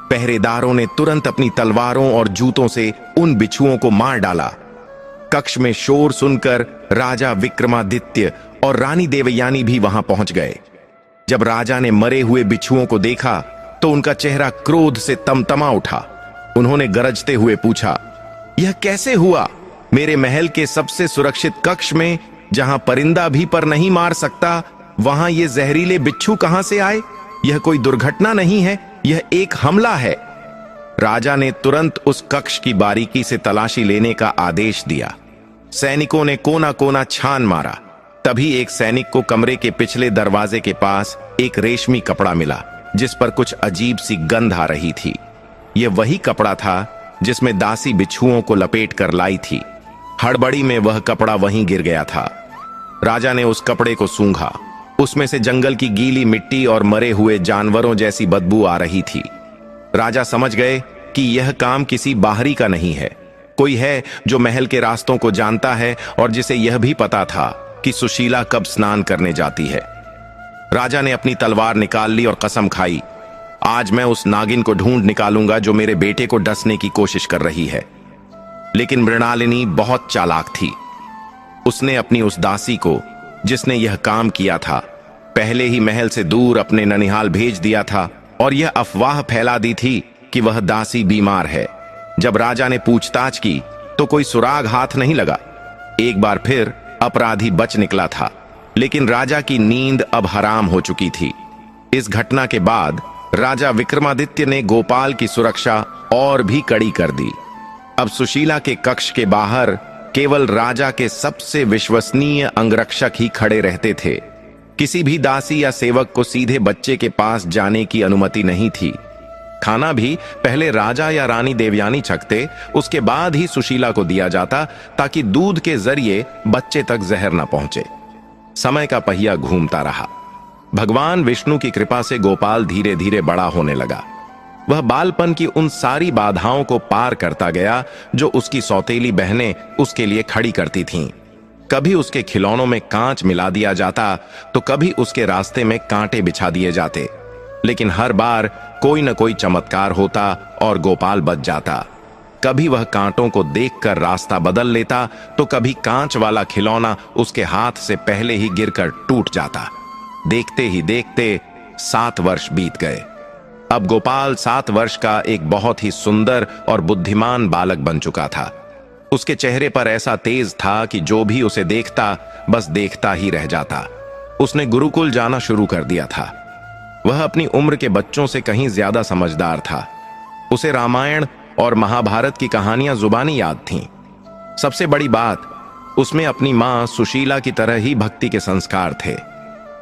पहरेदारों ने तुरंत अपनी तलवारों और जूतों से उन बिच्छुओं को मार डाला। कक्ष में शोर सुनकर राजा विक्रमादित्य और रानी देवयानी भी वहां पहुंच गए। जब राजा ने मरे हुए बिच्छुओं को देखा तो उनका चेहरा क्रोध से तमतमा उठा। उन्होंने गरजते हुए पूछा, यह कैसे हुआ? मेरे महल के सबसे सुरक्षित कक्ष में, जहां परिंदा भी पर नहीं मार सकता, वहां ये जहरीले बिच्छू कहां से आए? यह कोई दुर्घटना नहीं है, यह एक हमला है। राजा ने तुरंत उस कक्ष की बारीकी से तलाशी लेने का आदेश दिया। सैनिकों ने कोना कोना छान मारा। तभी एक सैनिक को कमरे के पिछले दरवाजे के पास एक रेशमी कपड़ा मिला, जिस पर कुछ अजीब सी गंध आ रही थी। यह वही कपड़ा था जिसमें दासी बिच्छुओं को लपेट कर लाई थी। हड़बड़ी में वह कपड़ा वहीं गिर गया था। राजा ने उस कपड़े को सूंघा। उसमें से जंगल की गीली मिट्टी और मरे हुए जानवरों जैसी बदबू आ रही थी। राजा समझ गए कि यह काम किसी बाहरी का नहीं है। कोई है जो महल के रास्तों को जानता है और जिसे यह भी पता था कि सुशीला कब स्नान करने जाती है। राजा ने अपनी तलवार निकाल ली और कसम खाई, आज मैं उस नागिन को ढूंढ निकालूंगा जो मेरे बेटे को डसने की कोशिश कर रही है। लेकिन मृणालिनी बहुत चालाक थी। उसने अपनी उस दासी को, जिसने यह काम किया था, पहले ही महल से दूर अपने ननिहाल भेज दिया था और यह अफवाह फैला दी थी कि वह दासी बीमार है। जब राजा ने पूछताछ की तो कोई सुराग हाथ नहीं लगा। एक बार फिर अपराधी बच निकला था, लेकिन राजा की नींद अब हराम हो चुकी थी। इस घटना के बाद राजा विक्रमादित्य ने गोपाल की सुरक्षा और भी कड़ी कर दी। अब सुशीला के कक्ष के बाहर केवल राजा के सबसे विश्वसनीय अंगरक्षक ही खड़े रहते थे। किसी भी दासी या सेवक को सीधे बच्चे के पास जाने की अनुमति नहीं थी। खाना भी पहले राजा या रानी देवयानी छकते, उसके बाद ही सुशीला को दिया जाता, ताकि दूध के जरिए बच्चे तक जहर न पहुंचे। समय का पहिया घूमता रहा। भगवान विष्णु की कृपा से गोपाल धीरे धीरे बड़ा होने लगा। वह बालपन की उन सारी बाधाओं को पार करता गया जो उसकी सौतेली बहनें उसके लिए खड़ी करती थीं। कभी उसके खिलौनों में कांच मिला दिया जाता तो कभी उसके रास्ते में कांटे बिछा दिए जाते, लेकिन हर बार कोई न कोई चमत्कार होता और गोपाल बच जाता। कभी वह कांटों को देखकर रास्ता बदल लेता तो कभी कांच वाला खिलौना उसके हाथ से पहले ही गिरकर टूट जाता। देखते ही देखते 7 वर्ष बीत गए। अब गोपाल 7 वर्ष का एक बहुत ही सुंदर और बुद्धिमान बालक बन चुका था। उसके चेहरे पर ऐसा तेज था कि जो भी उसे देखता बस देखता ही रह जाता। उसने गुरुकुल जाना शुरू कर दिया था। वह अपनी उम्र के बच्चों से कहीं ज्यादा समझदार था। उसे रामायण और महाभारत की कहानियां जुबानी याद थीं। सबसे बड़ी बात, उसमें अपनी मां सुशीला की तरह ही भक्ति के संस्कार थे।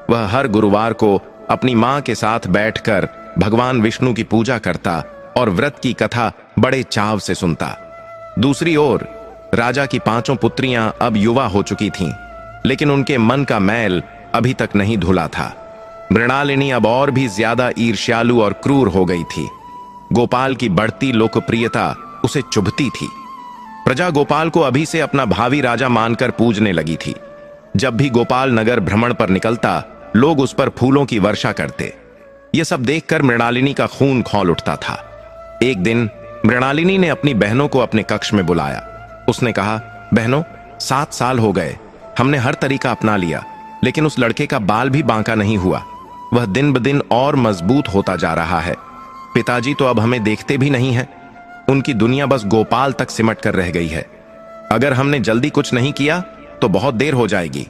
वह हर गुरुवार को अपनी मां के साथ बैठकर भगवान विष्णु की पूजा करता और व्रत की कथा बड़े चाव से सुनता। दूसरी ओर राजा की 5 पुत्रियां अब युवा हो चुकी थीं, लेकिन उनके मन का मैल अभी तक नहीं धुला था। मृणालिनी अब और भी ज्यादा ईर्ष्यालु और क्रूर हो गई थी। गोपाल की बढ़ती लोकप्रियता उसे चुभती थी। प्रजा गोपाल को अभी से अपना भावी राजा मानकर पूजने लगी थी। जब भी गोपाल नगर भ्रमण पर निकलता, लोग उस पर फूलों की वर्षा करते। यह सब देखकर मृणालिनी का खून खौल उठता था। एक दिन मृणालिनी ने अपनी बहनों को अपने कक्ष में बुलाया। उसने कहा, बहनों, 7 साल हो गए, हमने हर तरीका अपना लिया, लेकिन उस लड़के का बाल भी बांका नहीं हुआ। वह दिन ब दिन और मजबूत होता जा रहा है। पिताजी तो अब हमें देखते भी नहीं हैं। उनकी दुनिया बस गोपाल तक सिमट कर रह गई है। अगर हमने जल्दी कुछ नहीं किया तो बहुत देर हो जाएगी।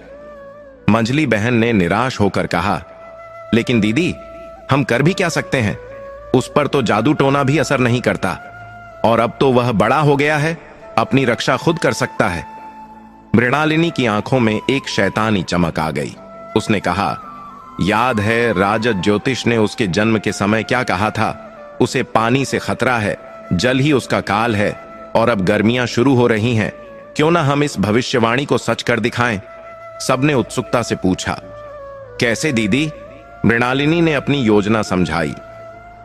मंझली बहन ने निराश होकर कहा, लेकिन दीदी, हम कर भी क्या सकते हैं? उस पर तो जादू टोना भी असर नहीं करता, और अब तो वह बड़ा हो गया है, अपनी रक्षा खुद कर सकता है। मृणालिनी की आंखों में एक शैतानी चमक आ गई। उसने कहा, याद है राजद ज्योतिष ने उसके जन्म के समय क्या कहा था? उसे पानी से खतरा है, जल ही उसका काल है, और अब गर्मियां शुरू हो रही हैं। क्यों ना हम इस भविष्यवाणी को सच कर दिखाएं? सबने उत्सुकता से पूछा। कैसे दीदी? मृणालिनी ने अपनी योजना समझाई।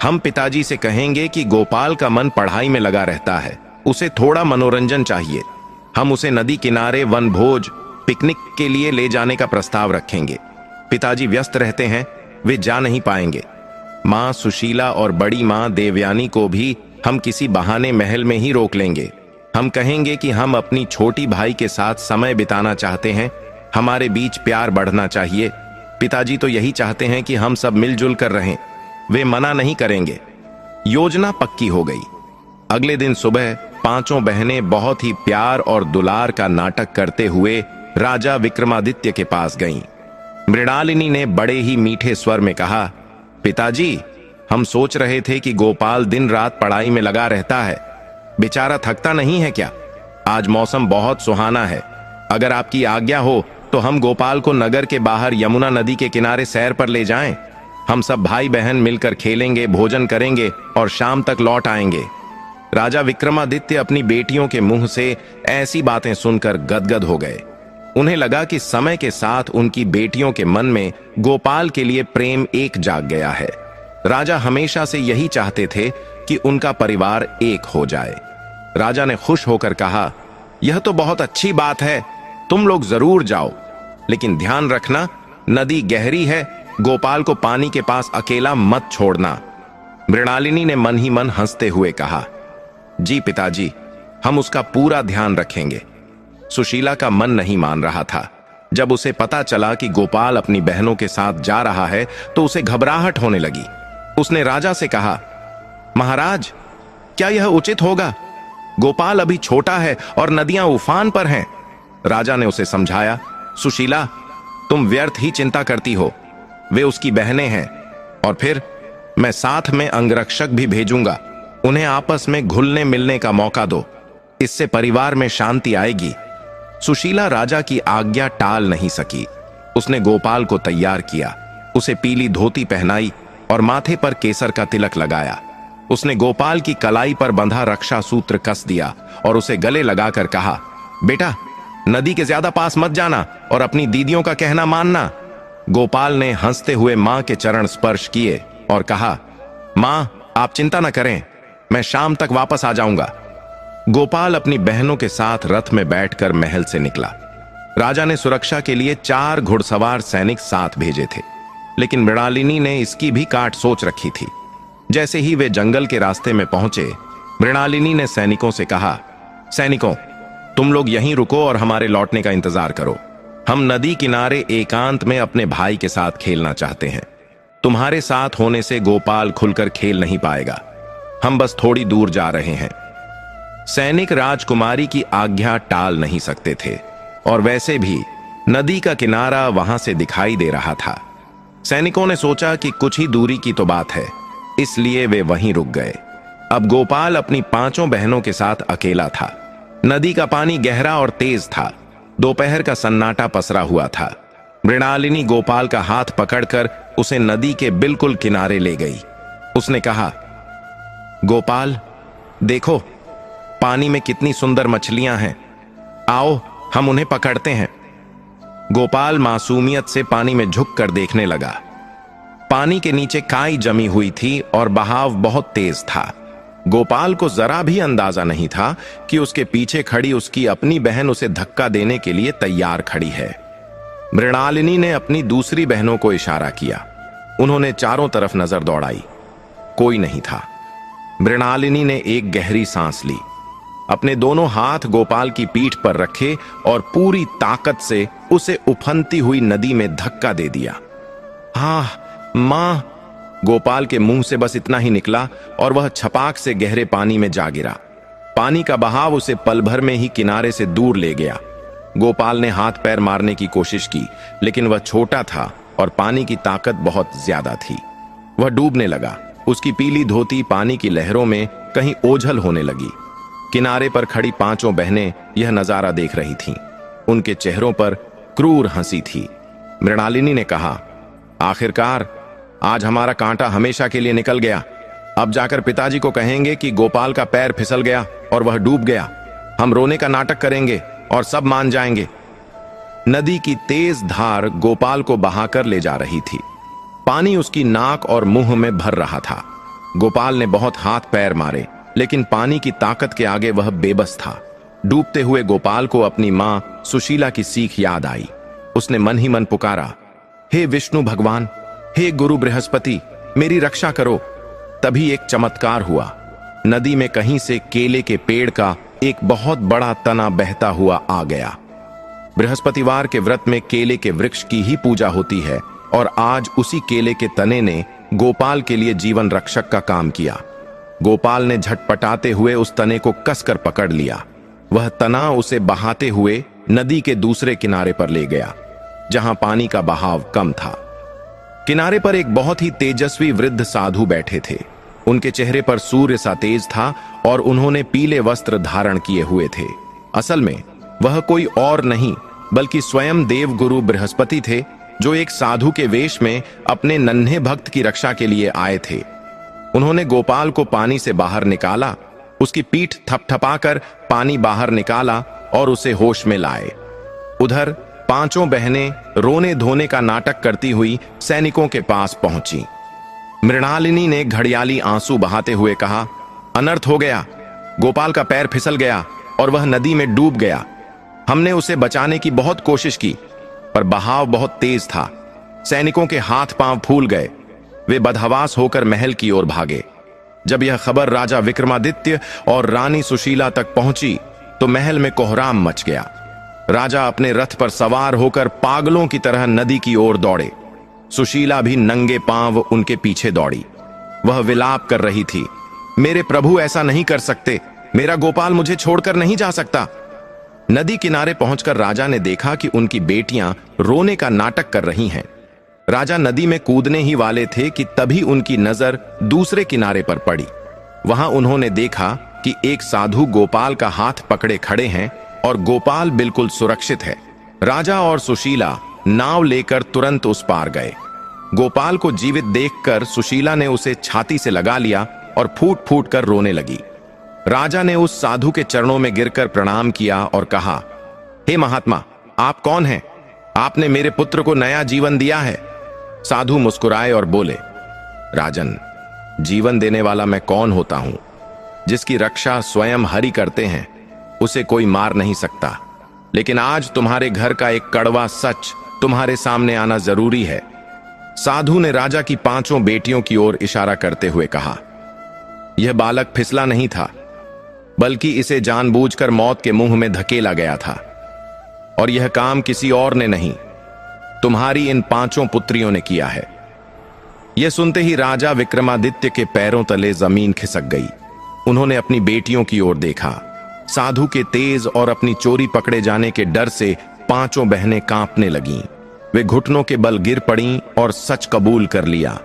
हम पिताजी से कहेंगे कि गोपाल का मन पढ़ाई में लगा रहता है, उसे थोड़ा मनोरंजन चाहिए। हम उसे नदी किनारे वनभोज पिकनिक के लिए ले जाने का प्रस्ताव रखेंगे। पिताजी व्यस्त रहते हैं, वे जा नहीं पाएंगे। मां सुशीला और बड़ी मां देवयानी को भी हम किसी बहाने महल में ही रोक लेंगे। हम कहेंगे कि हम अपनी छोटी भाई के साथ समय बिताना चाहते हैं, हमारे बीच प्यार बढ़ना चाहिए। पिताजी तो यही चाहते हैं कि हम सब मिलजुल कर रहें, वे मना नहीं करेंगे। योजना पक्की हो गई। अगले दिन सुबह 5 बहनें बहुत ही प्यार और दुलार का नाटक करते हुए राजा विक्रमादित्य के पास गईं। मृणालिनी ने बड़े ही मीठे स्वर में कहा, पिताजी, हम सोच रहे थे कि गोपाल दिन रात पढ़ाई में लगा रहता है, बेचारा थकता नहीं है क्या? आज मौसम बहुत सुहाना है। अगर आपकी आज्ञा हो तो हम गोपाल को नगर के बाहर यमुना नदी के किनारे सैर पर ले जाएं। हम सब भाई बहन मिलकर खेलेंगे, भोजन करेंगे और शाम तक लौट आएंगे। राजा विक्रमादित्य अपनी बेटियों के मुंह से ऐसी बातें सुनकर गदगद हो गए। उन्हें लगा कि समय के साथ उनकी बेटियों के मन में गोपाल के लिए प्रेम एक जाग गया है। राजा हमेशा से यही चाहते थे कि उनका परिवार एक हो जाए। राजा ने खुश होकर कहा, यह तो बहुत अच्छी बात है, तुम लोग जरूर जाओ, लेकिन ध्यान रखना, नदी गहरी है, गोपाल को पानी के पास अकेला मत छोड़ना। मृणालिनी ने मन ही मन हंसते हुए कहा, जी पिताजी, हम उसका पूरा ध्यान रखेंगे। सुशीला का मन नहीं मान रहा था। जब उसे पता चला कि गोपाल अपनी बहनों के साथ जा रहा है तो उसे घबराहट होने लगी। उसने राजा से कहा, महाराज, क्या यह उचित होगा? गोपाल अभी छोटा है और नदियां उफान पर हैं। राजा ने उसे समझाया, सुशीला, तुम व्यर्थ ही चिंता करती हो, वे उसकी बहनें हैं, और फिर मैं साथ में अंगरक्षक भी भेजूंगा। उन्हें आपस में घुलने मिलने का मौका दो, इससे परिवार में शांति आएगी। सुशीला राजा की आज्ञा टाल नहीं सकी। उसने गोपाल को तैयार किया, उसे पीली धोती पहनाई और माथे पर केसर का तिलक लगाया। उसने गोपाल की कलाई पर बंधा रक्षा सूत्र कस दिया और उसे गले लगाकर कहा, बेटा, नदी के ज्यादा पास मत जाना और अपनी दीदियों का कहना मानना। गोपाल ने हंसते हुए मां के चरण स्पर्श किए और कहा, मां, आप चिंता न करें, मैं शाम तक वापस आ जाऊंगा। गोपाल अपनी बहनों के साथ रथ में बैठकर महल से निकला। राजा ने सुरक्षा के लिए 4 घुड़सवार सैनिक साथ भेजे थे, लेकिन मृणालिनी ने इसकी भी काट सोच रखी थी। जैसे ही वे जंगल के रास्ते में पहुंचे, मृणालिनी ने सैनिकों से कहा, सैनिकों, तुम लोग यहीं रुको और हमारे लौटने का इंतजार करो। हम नदी किनारे एकांत में अपने भाई के साथ खेलना चाहते हैं। तुम्हारे साथ होने से गोपाल खुलकर खेल नहीं पाएगा। हम बस थोड़ी दूर जा रहे हैं। सैनिक राजकुमारी की आज्ञा टाल नहीं सकते थे, और वैसे भी नदी का किनारा वहां से दिखाई दे रहा था। सैनिकों ने सोचा कि कुछ ही दूरी की तो बात है, इसलिए वे वहीं रुक गए। अब गोपाल अपनी 5 बहनों के साथ अकेला था। नदी का पानी गहरा और तेज था। दोपहर का सन्नाटा पसरा हुआ था। मृणालिनी गोपाल का हाथ पकड़कर उसे नदी के बिल्कुल किनारे ले गई। उसने कहा, गोपाल देखो, पानी में कितनी सुंदर मछलियां हैं, आओ हम उन्हें पकड़ते हैं। गोपाल मासूमियत से पानी में झुककर देखने लगा। पानी के नीचे काई जमी हुई थी और बहाव बहुत तेज था। गोपाल को जरा भी अंदाजा नहीं था कि उसके पीछे खड़ी उसकी अपनी बहन उसे धक्का देने के लिए तैयार खड़ी है। मृणालिनी ने अपनी दूसरी बहनों को इशारा किया। उन्होंने चारों तरफ नजर दौड़ाई, कोई नहीं था। मृणालिनी ने एक गहरी सांस ली, अपने दोनों हाथ गोपाल की पीठ पर रखे और पूरी ताकत से उसे उफनती हुई नदी में धक्का दे दिया। हाँ मां, गोपाल के मुंह से बस इतना ही निकला और वह छपाक से गहरे पानी में जा गिरा। पानी का बहाव उसे पल भर में ही किनारे से दूर ले गया। गोपाल ने हाथ पैर मारने की कोशिश की, लेकिन वह छोटा था और पानी की ताकत बहुत ज्यादा थी। वह डूबने लगा। उसकी पीली धोती पानी की लहरों में कहीं ओझल होने लगी। किनारे पर खड़ी 5 बहनें यह नजारा देख रही थीं। उनके चेहरों पर क्रूर हंसी थी। मृणालिनी ने कहा, आखिरकार आज हमारा कांटा हमेशा के लिए निकल गया। अब जाकर पिताजी को कहेंगे कि गोपाल का पैर फिसल गया और वह डूब गया। हम रोने का नाटक करेंगे और सब मान जाएंगे। नदी की तेज धार गोपाल को बहाकर ले जा रही थी। पानी उसकी नाक और मुंह में भर रहा था। गोपाल ने बहुत हाथ पैर मारे, लेकिन पानी की ताकत के आगे वह बेबस था। डूबते हुए गोपाल को अपनी मां सुशीला की सीख याद आई। उसने मन ही मन पुकारा, हे विष्णु भगवान, हे गुरु बृहस्पति, मेरी रक्षा करो। तभी एक चमत्कार हुआ। नदी में कहीं से केले के पेड़ का एक बहुत बड़ा तना बहता हुआ आ गया। बृहस्पतिवार के व्रत में केले के वृक्ष की ही पूजा होती है और आज उसी केले के तने ने गोपाल के लिए जीवन रक्षक का काम किया। गोपाल ने झटपटाते हुए उस तने को कसकर पकड़ लिया। वह तना उसे बहाते हुए नदी के दूसरे किनारे पर ले गया, जहां पानी का बहाव कम था। किनारे पर एक बहुत ही तेजस्वी वृद्ध साधु बैठे थे। उनके चेहरे पर सूर्य सा तेज था और उन्होंने पीले वस्त्र धारण किए हुए थे। असल में वह कोई और नहीं बल्कि स्वयं देव गुरु बृहस्पति थे, जो एक साधु के वेश में अपने नन्हे भक्त की रक्षा के लिए आए थे। उन्होंने गोपाल को पानी से बाहर निकाला, उसकी पीठ थपथपाकर पानी बाहर निकाला और उसे होश में लाए। उधर 5 बहनें रोने धोने का नाटक करती हुई सैनिकों के पास पहुंची। मृणालिनी ने घड़ियाली आंसू बहाते हुए कहा, अनर्थ हो गया, गोपाल का पैर फिसल गया और वह नदी में डूब गया। हमने उसे बचाने की बहुत कोशिश की, पर बहाव बहुत तेज था। सैनिकों के हाथ पांव फूल गए। वे बदहवास होकर महल की ओर भागे। जब यह खबर राजा विक्रमादित्य और रानी सुशीला तक पहुंची तो महल में कोहराम मच गया। राजा अपने रथ पर सवार होकर पागलों की तरह नदी की ओर दौड़े। सुशीला भी नंगे पांव उनके पीछे दौड़ी। वह विलाप कर रही थी, मेरे प्रभु ऐसा नहीं कर सकते, मेरा गोपाल मुझे छोड़कर नहीं जा सकता। नदी किनारे पहुंचकर राजा ने देखा कि उनकी बेटियां रोने का नाटक कर रही हैं। राजा नदी में कूदने ही वाले थे कि तभी उनकी नजर दूसरे किनारे पर पड़ी। वहां उन्होंने देखा कि एक साधु गोपाल का हाथ पकड़े खड़े हैं और गोपाल बिल्कुल सुरक्षित है। राजा और सुशीला नाव लेकर तुरंत उस पार गए। गोपाल को जीवित देखकर सुशीला ने उसे छाती से लगा लिया और फूट फूट कर रोने लगी। राजा ने उस साधु के चरणों में गिरकर प्रणाम किया और कहा, हे महात्मा, आप कौन हैं? आपने मेरे पुत्र को नया जीवन दिया है। साधु मुस्कुराए और बोले, राजन, जीवन देने वाला मैं कौन होता हूं? जिसकी रक्षा स्वयं हरि करते हैं उसे कोई मार नहीं सकता। लेकिन आज तुम्हारे घर का एक कड़वा सच तुम्हारे सामने आना जरूरी है। साधु ने राजा की 5 बेटियों की ओर इशारा करते हुए कहा, यह बालक फिसला नहीं था, बल्कि इसे जानबूझकर मौत के मुंह में धकेला गया था। और यह काम किसी और ने नहीं, तुम्हारी इन 5 पुत्रियों ने किया है। यह सुनते ही राजा विक्रमादित्य के पैरों तले जमीन खिसक गई। उन्होंने अपनी बेटियों की ओर देखा। साधु के तेज और अपनी चोरी पकड़े जाने के डर से 5 बहनें कांपने लगीं। वे घुटनों के बल गिर पड़ीं और सच कबूल कर लिया।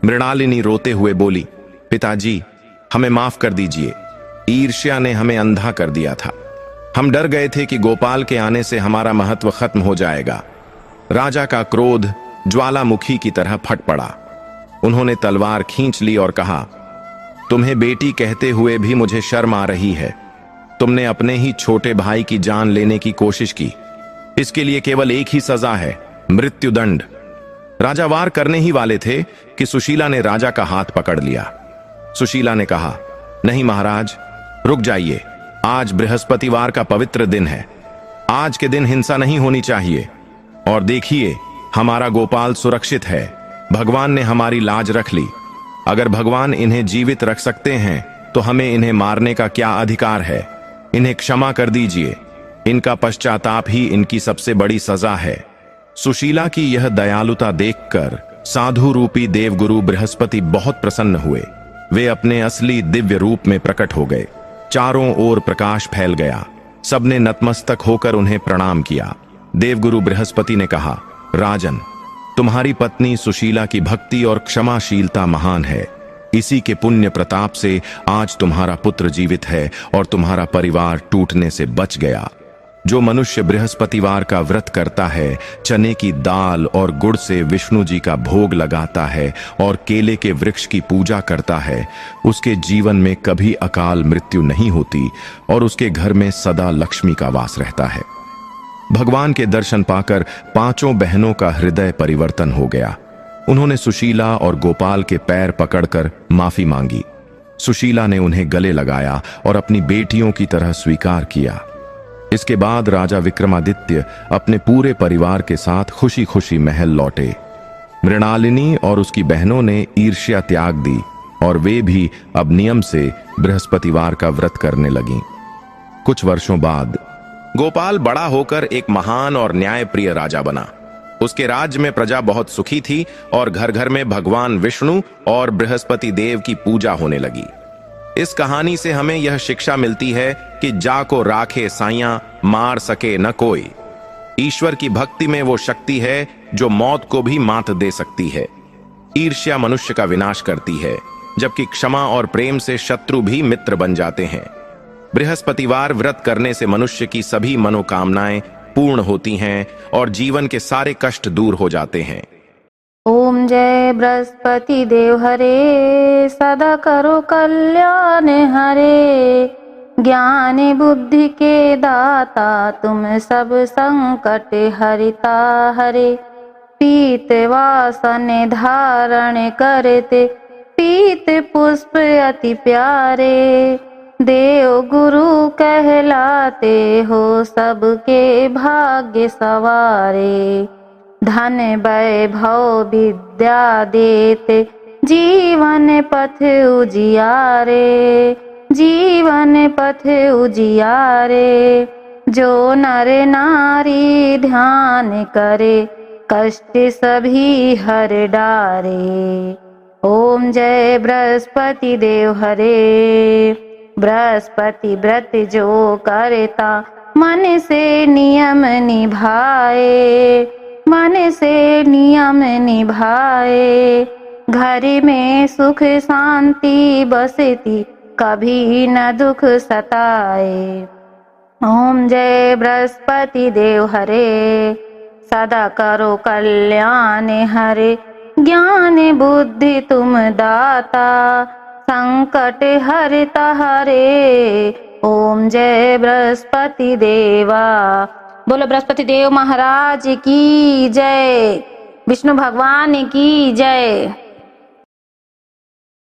मृणालिनी रोते हुए बोली, पिताजी, हमें माफ कर दीजिए। ईर्ष्या ने हमें अंधा कर दिया था। हम डर गए थे कि गोपाल के आने से हमारा महत्व खत्म हो जाएगा। राजा का क्रोध ज्वालामुखी की तरह फट पड़ा। उन्होंने तलवार खींच ली और कहा, तुम्हें बेटी कहते हुए भी मुझे शर्म आ रही है। तुमने अपने ही छोटे भाई की जान लेने की कोशिश की। इसके लिए केवल एक ही सजा है, मृत्युदंड। राजा वार करने ही वाले थे कि सुशीला ने राजा का हाथ पकड़ लिया। सुशीला ने कहा, नहीं महाराज, रुक जाइए। आज बृहस्पतिवार का पवित्र दिन है। आज के दिन हिंसा नहीं होनी चाहिए। और देखिए, हमारा गोपाल सुरक्षित है। भगवान ने हमारी लाज रख ली। अगर भगवान इन्हें जीवित रख सकते हैं तो हमें इन्हें मारने का क्या अधिकार है। इन्हें क्षमा कर दीजिए। इनका पश्चाताप ही इनकी सबसे बड़ी सजा है। सुशीला की यह दयालुता देखकर साधु रूपी देवगुरु बृहस्पति बहुत प्रसन्न हुए। वे अपने असली दिव्य रूप में प्रकट हो गए। चारों ओर प्रकाश फैल गया। सबने नतमस्तक होकर उन्हें प्रणाम किया। देवगुरु बृहस्पति ने कहा, राजन, तुम्हारी पत्नी सुशीला की भक्ति और क्षमाशीलता महान है। इसी के पुण्य प्रताप से आज तुम्हारा पुत्र जीवित है और तुम्हारा परिवार टूटने से बच गया। जो मनुष्य बृहस्पतिवार का व्रत करता है, चने की दाल और गुड़ से विष्णु जी का भोग लगाता है और केले के वृक्ष की पूजा करता है, उसके जीवन में कभी अकाल मृत्यु नहीं होती और उसके घर में सदा लक्ष्मी का वास रहता है। भगवान के दर्शन पाकर पांचों बहनों का हृदय परिवर्तन हो गया। उन्होंने सुशीला और गोपाल के पैर पकड़कर माफी मांगी। सुशीला ने उन्हें गले लगाया और अपनी बेटियों की तरह स्वीकार किया। इसके बाद राजा विक्रमादित्य अपने पूरे परिवार के साथ खुशी खुशी महल लौटे। मृणालिनी और उसकी बहनों ने ईर्ष्या त्याग दी और वे भी अब नियम से बृहस्पतिवार का व्रत करने लगीं। कुछ वर्षों बाद गोपाल बड़ा होकर एक महान और न्यायप्रिय राजा बना। उसके राज्य में प्रजा बहुत सुखी थी और घर घर में भगवान विष्णु और बृहस्पति देव की पूजा होने लगी। इस कहानी से हमें यह शिक्षा मिलती है कि जा को राखे साइयां, मार सके न कोई। ईश्वर की भक्ति में वो शक्ति है जो मौत को भी मात दे सकती है। ईर्ष्या मनुष्य का विनाश करती है, जबकि क्षमा और प्रेम से शत्रु भी मित्र बन जाते हैं। बृहस्पतिवार व्रत करने से मनुष्य की सभी मनोकामनाएं पूर्ण होती हैं और जीवन के सारे कष्ट दूर हो जाते हैं। ओम जय बृहस्पति देव हरे, सदा करो कल्याण हरे। ज्ञान बुद्धि के दाता, तुम सब संकट हरिता हरे। पीत वासन धारण करते, पीत पुष्प अति प्यारे। देव गुरु कहलाते हो, सबके भाग्य सवारे। धन वैभव विद्या देते, जीवन पथ उजियारे। जीवन पथ उजियारे। जो नर नारी ध्यान करे, कष्ट सभी हर डारे। ओम जय बृहस्पति देव हरे। बृहस्पति व्रत जो करता, मन से नियम निभाए। मन से नियम निभाए। घर में सुख शांति बसती, कभी न दुख सताए। ओम जय बृहस्पति देव हरे, सदा करो कल्याण हरे। ज्ञान बुद्धि तुम दाता, संकट हरता हरे। ओम जय बृहस्पति देवा। बोलो बृहस्पति देव महाराज की जय। विष्णु भगवान की जय।